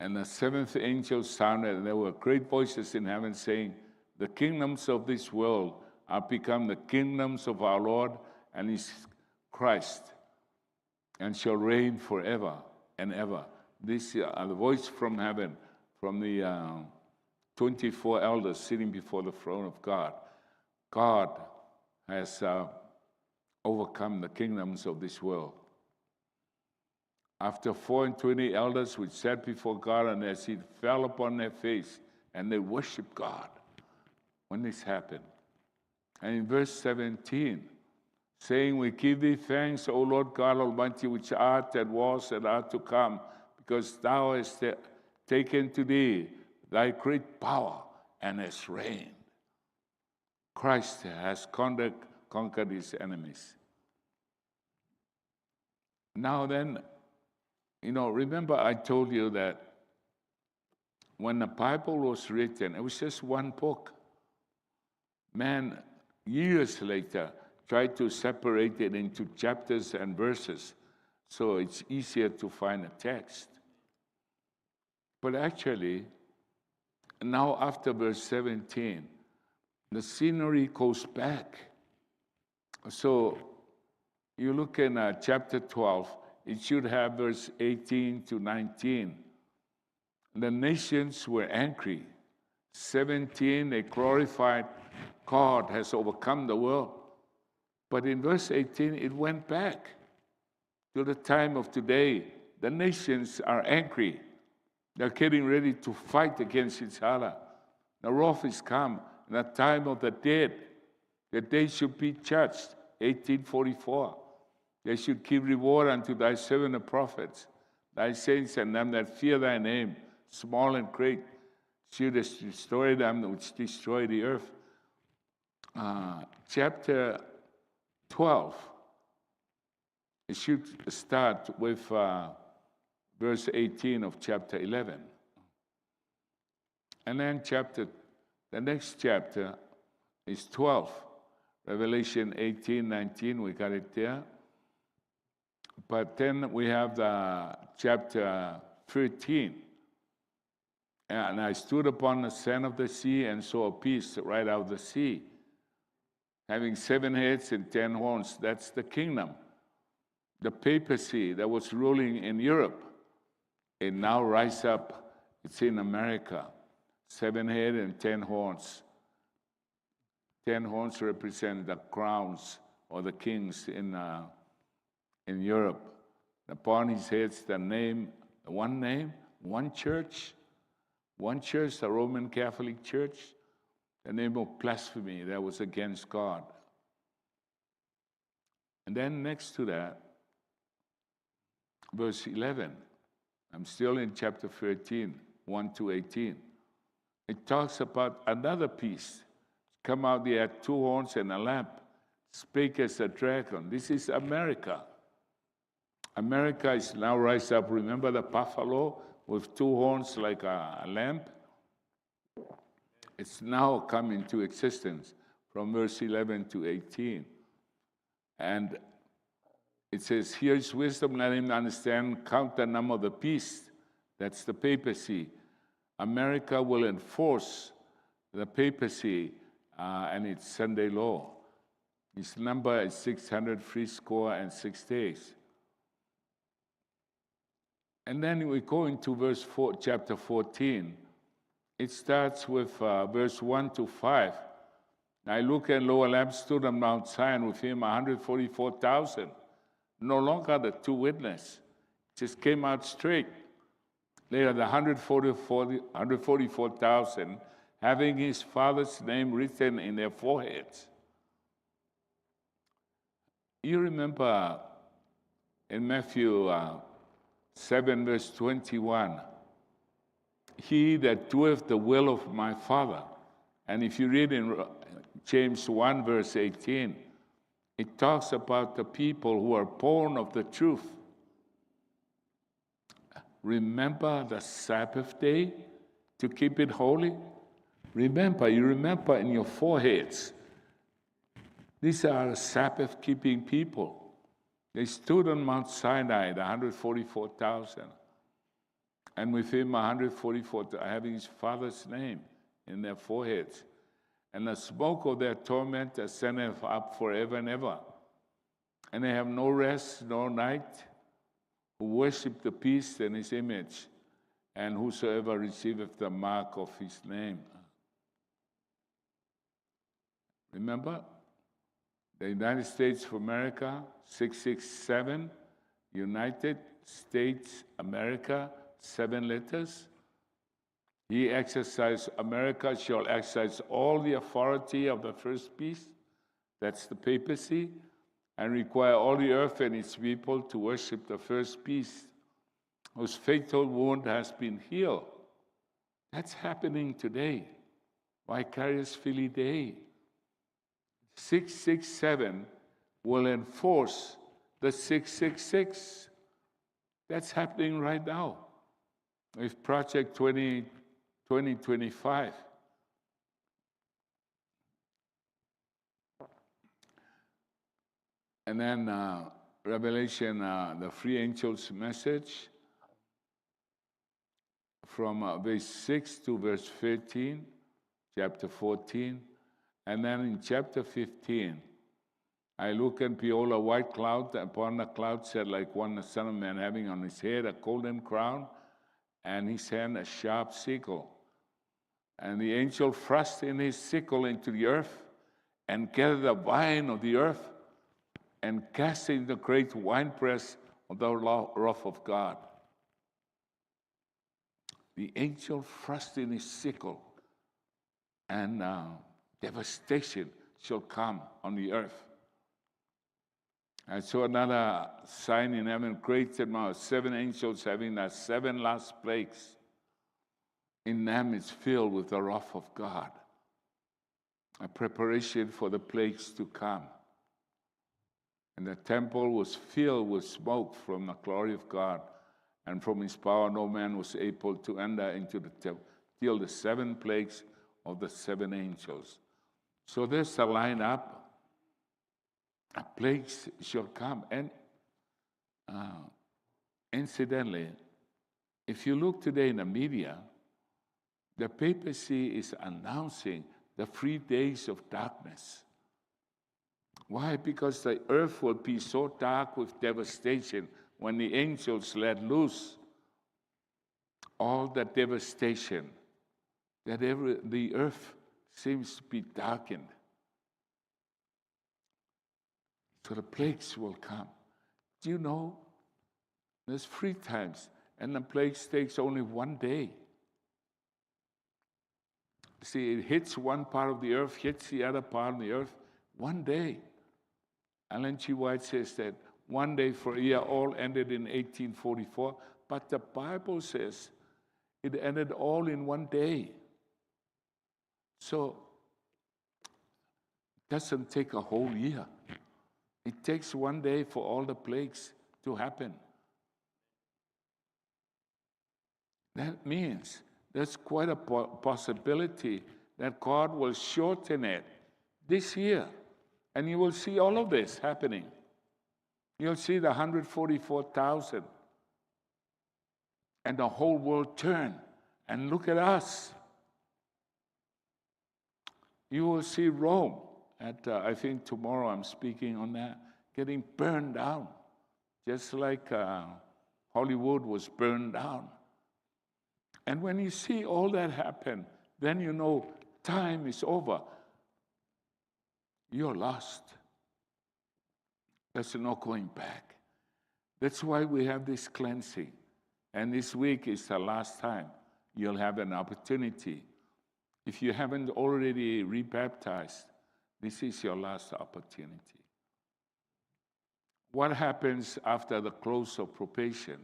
and the seventh angel sounded, and there were great voices in heaven saying, the kingdoms of this world are become the kingdoms of our Lord and his Christ, and shall reign forever and ever. This is the voice from heaven, from the 24 elders sitting before the throne of God. God has overcome the kingdoms of this world. After 24 elders which sat before God, and their seat fell upon their face, and they worshiped God when this happened. And in verse 17, saying, we give thee thanks, O Lord God Almighty, which art and was and art to come, because thou hast taken to thee thy great power and hast reigned. Christ has conquered his enemies. Now then, remember I told you that when the Bible was written, it was just one book. Man, years later, try to separate it into chapters and verses so it's easier to find a text. But actually, now after verse 17, the scenery goes back. So you look in chapter 12, it should have verse 18 to 19. The nations were angry. 17, they glorified God has overcome the world. But in verse 18, it went back to the time of today. The nations are angry. They're getting ready to fight against each other. The wrath is come, in the time of the dead, that they should be judged. 1844. They should give reward unto thy servant the prophets, thy saints and them that fear thy name, small and great, should destroy them which destroy the earth. Chapter 12, it should start with verse 18 of chapter 11. And then the next chapter is 12. Revelation 18, 19, we got it there. But then we have the chapter 13. And I stood upon the sand of the sea and saw a beast right out of the sea, having 7 heads and 10 horns. That's the kingdom. The papacy that was ruling in Europe, it now rise up. It's in America. 7 heads and 10 horns. 10 horns represent the crowns or the kings in Europe. Upon his heads, one church, the Roman Catholic Church, the name of blasphemy that was against God. And then next to that, verse 11, I'm still in chapter 13, 1 to 18. It talks about another beast. Come out, he had 2 horns and a lamp, spake as a dragon. This is America. America is now rise up. Remember the buffalo with 2 horns like a lamp? It's now come into existence from verse 11 to 18. And it says, here is wisdom, let him understand, count the number of the beast. That's the papacy. America will enforce the papacy and its Sunday law. His number is 666 days. And then we go into chapter 14. It starts with verse 1 to 5. I look, and lo, a lamb stood on Mount Zion, with him 144,000. No longer the 2 witnesses. Just came out straight. Later, the 144,000, having his father's name written in their foreheads. You remember in Matthew 7, verse 21, he that doeth the will of my Father. And if you read in James 1, verse 18, it talks about the people who are born of the truth. Remember the Sabbath day to keep it holy? You remember in your foreheads. These are Sabbath-keeping people. They stood on Mount Sinai, the 144,000. And with him, 144,000, having his father's name in their foreheads. And the smoke of their torment ascendeth up forever and ever. And they have no rest, no night, who worship the beast and his image, and whosoever receiveth the mark of his name. Remember? The United States of America, 667, United States America, 7 letters. America shall exercise all the authority of the first beast, that's the papacy, and require all the earth and its people to worship the first beast, whose fatal wound has been healed. That's happening today. Vicarious Filii Dei. 667 will enforce the 666. That's happening right now with Project 2025. And then Revelation, the three angels' message from verse 6 to verse 13, chapter 14. And then in chapter 15, I look and behold a white cloud. Upon the cloud sat like one, the Son of Man, having on his head a golden crown, and his hand a sharp sickle. And the angel thrust in his sickle into the earth, and gathered the wine of the earth, and cast it in the great winepress of the wrath of God. The angel thrust in his sickle, and devastation shall come on the earth. I saw another sign in heaven, great amount, 7 angels having the 7 last plagues. In them is filled with the wrath of God, a preparation for the plagues to come. And the temple was filled with smoke from the glory of God, and from his power no man was able to enter into the temple till the 7 plagues of the 7 angels. So there's a lineup. Plagues shall come. And incidentally, if you look today in the media, the papacy is announcing the 3 days of darkness. Why? Because the earth will be so dark with devastation when the angels let loose all the devastation that the earth seems to be darkened. So the plagues will come. Do you know? There's 3 times, and the plagues takes only 1 day. See, it hits one part of the earth, hits the other part of the earth, 1 day. Ellen G. White says that 1 day for a year all ended in 1844, but the Bible says it ended all in 1 day. So it doesn't take a whole year. It takes 1 day for all the plagues to happen. That means there's quite a possibility that God will shorten it this year. And you will see all of this happening. You'll see the 144,000 and the whole world turn and look at us. You will see Rome at, I think tomorrow I'm speaking on that, getting burned down, just like Hollywood was burned down. And when you see all that happen, then you know time is over. You're lost. There's no going back. That's why we have this cleansing. And this week is the last time you'll have an opportunity. If you haven't already rebaptized, this is your last opportunity. What happens after the close of probation?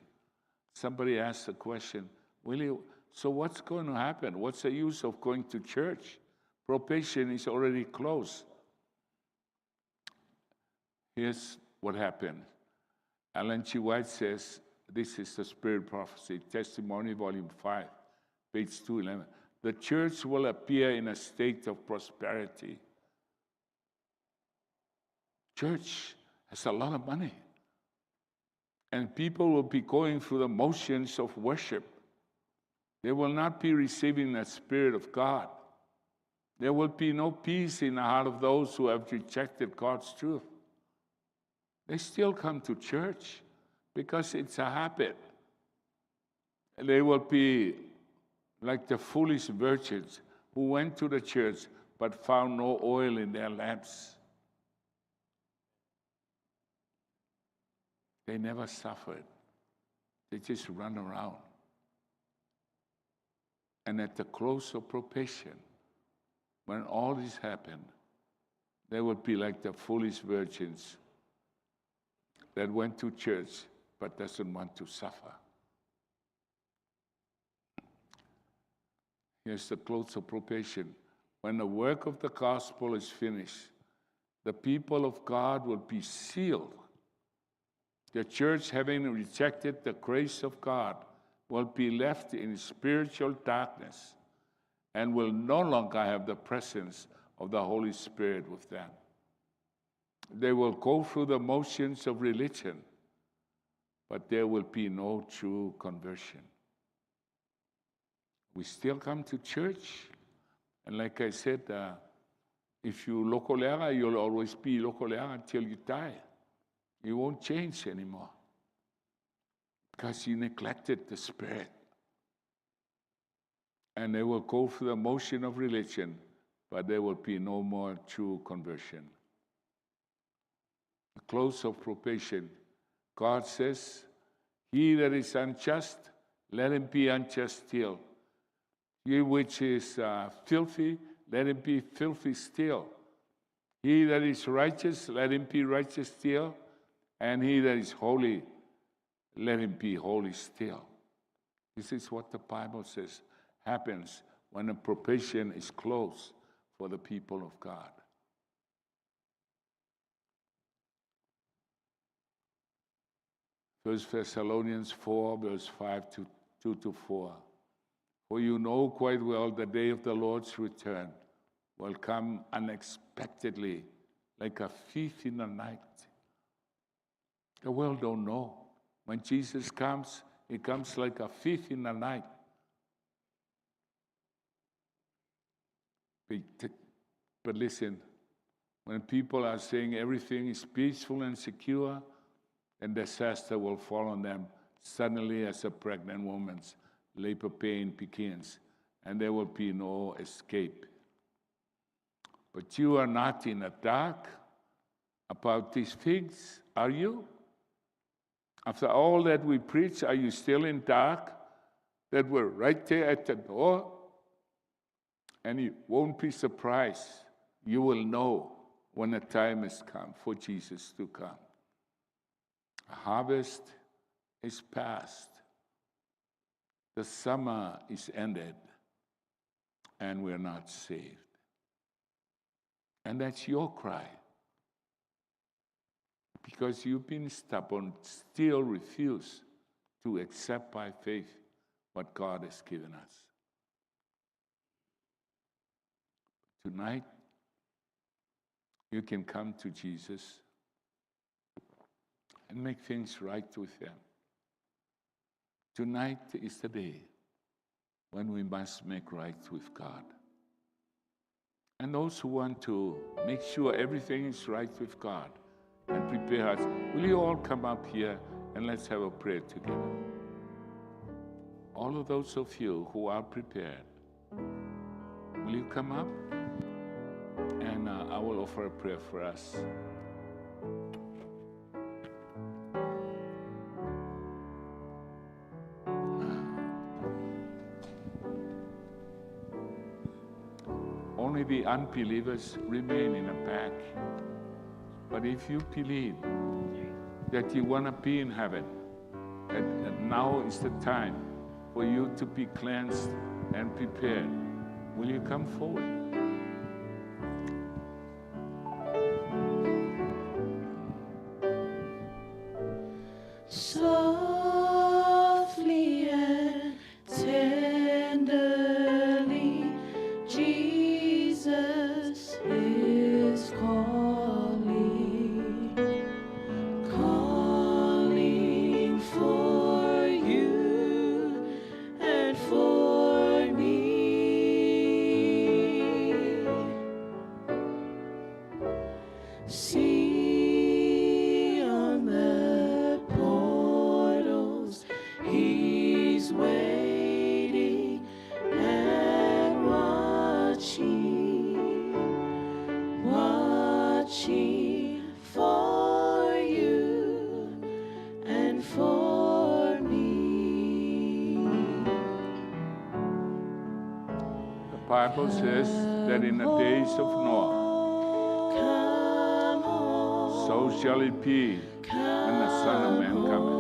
Somebody asked the question, so what's going to happen? What's the use of going to church? Probation is already closed. Here's what happened. Ellen G. White says, this is the Spirit Prophecy, Testimony, Volume 5, page 211. The church will appear in a state of prosperity. Church has a lot of money. And people will be going through the motions of worship. They will not be receiving the Spirit of God. There will be no peace in the heart of those who have rejected God's truth. They still come to church because it's a habit. And they will be like the foolish virgins who went to the church but found no oil in their lamps. They never suffered. They just run around. And at the close of probation, when all this happened, they would be like the foolish virgins that went to church but doesn't want to suffer. Here's the close of probation. When the work of the gospel is finished, the people of God will be sealed. The church, having rejected the grace of God, will be left in spiritual darkness and will no longer have the presence of the Holy Spirit with them. they will go through the motions of religion, but there will be no true conversion. We still come to church, and like I said, if you lokoleaga, you'll always be lokoleaga until you die. You won't change anymore because you neglected the Spirit. And they will go through the motion of religion, but there will be no more true conversion. The close of probation, God says, he that is unjust, let him be unjust still. He which is filthy, let him be filthy still. He that is righteous, let him be righteous still. And he that is holy, let him be holy still. This is what the Bible says happens when a probation is closed for the people of God. First Thessalonians 4, verse 2-4. For you know quite well the day of the Lord's return will come unexpectedly, like a thief in the night. The world don't know. When Jesus comes, he comes like a thief in the night. But listen, when people are saying everything is peaceful and secure, then disaster will fall on them suddenly as a pregnant woman's labor pain begins, and there will be no escape. But you are not in the dark about these things, are you? After all that we preach, are you still in dark? That we're right there at the door? And you won't be surprised. You will know when the time has come for Jesus to come. The harvest is past. The summer is ended. And we're not saved. And that's your cry. Because you've been stubborn, still refuse to accept by faith what God has given us. Tonight, you can come to Jesus and make things right with him. Tonight is the day when we must make right with God. And those who want to make sure everything is right with God and prepare us, will you all come up here and let's have a prayer together? All of those of you who are prepared, will you come up? And I will offer a prayer for us. Only the unbelievers remain in the back. But if you believe that you want to be in heaven, and now is the time for you to be cleansed and prepared, will you come forward? Softly and tenderly, Jesus is calling, calling for you and for me. See on the portals, he's waiting and watching for you and for me. The Bible says that in the days of Noah, Come home, so shall it be when the Son of Man cometh.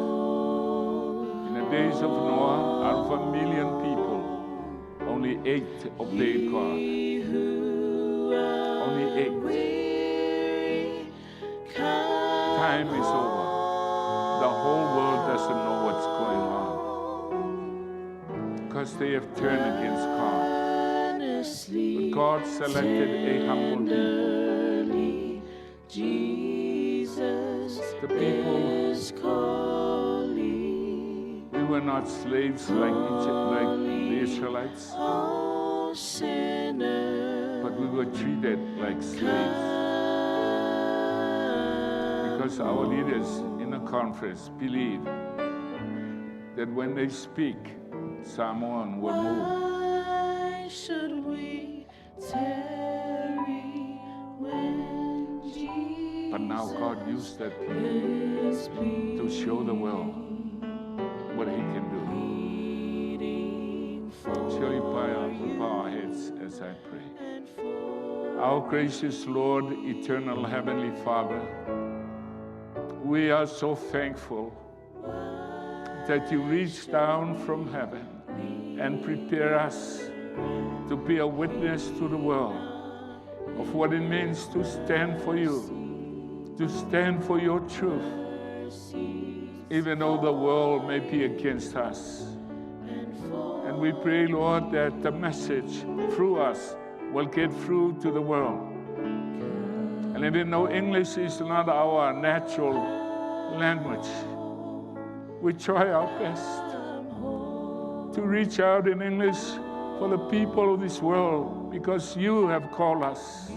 In the days of Noah, out of 1 million people, only 8 obeyed God. Only 8. Time is over. The whole world doesn't know what's going on because they have turned against God. But God selected a humble people. Jesus. The people, we were not slaves like the Israelites, but we were treated like slaves. Because our leaders in the conference believe that when they speak, Samoan will move. Why should we tarry when Jesus But now God used that people is to show the world what He can do. pleading for Shall we bow our heads as I pray? and for Our gracious Lord, eternal Heavenly Father, we are so thankful that you reached down from heaven and prepare us to be a witness to the world of what it means to stand for you, to stand for your truth, even though the world may be against us. And we pray, Lord, that the message through us will get through to the world. And even though English is not our natural language, we try our best to reach out in English for the people of this world, because you have called us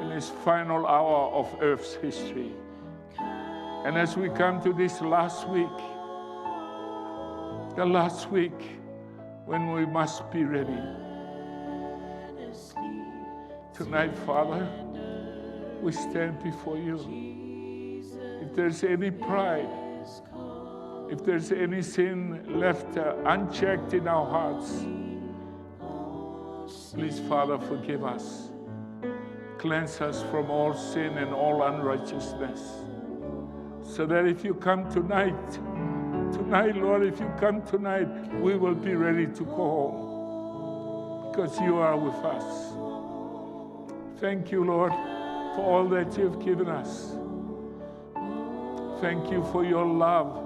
in this final hour of Earth's history. And as we come to this last week, the last week when we must be ready, tonight, Father, we stand before you. If there's any pride, if there's any sin left unchecked in our hearts, please, Father, forgive us. Cleanse us from all sin and all unrighteousness. So that if you come tonight, Lord, if you come tonight, we will be ready to go home, because you are with us. Thank you, Lord, for all that you've given us. Thank you for your love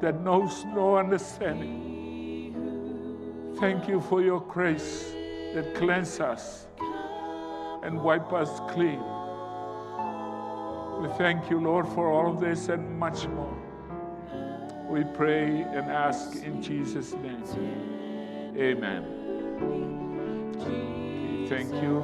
that knows no understanding. Thank you for your grace that cleanses us and wipe us clean. We thank you, Lord, for all of this and much more. We pray and ask in Jesus' name. Amen. Okay, thank you.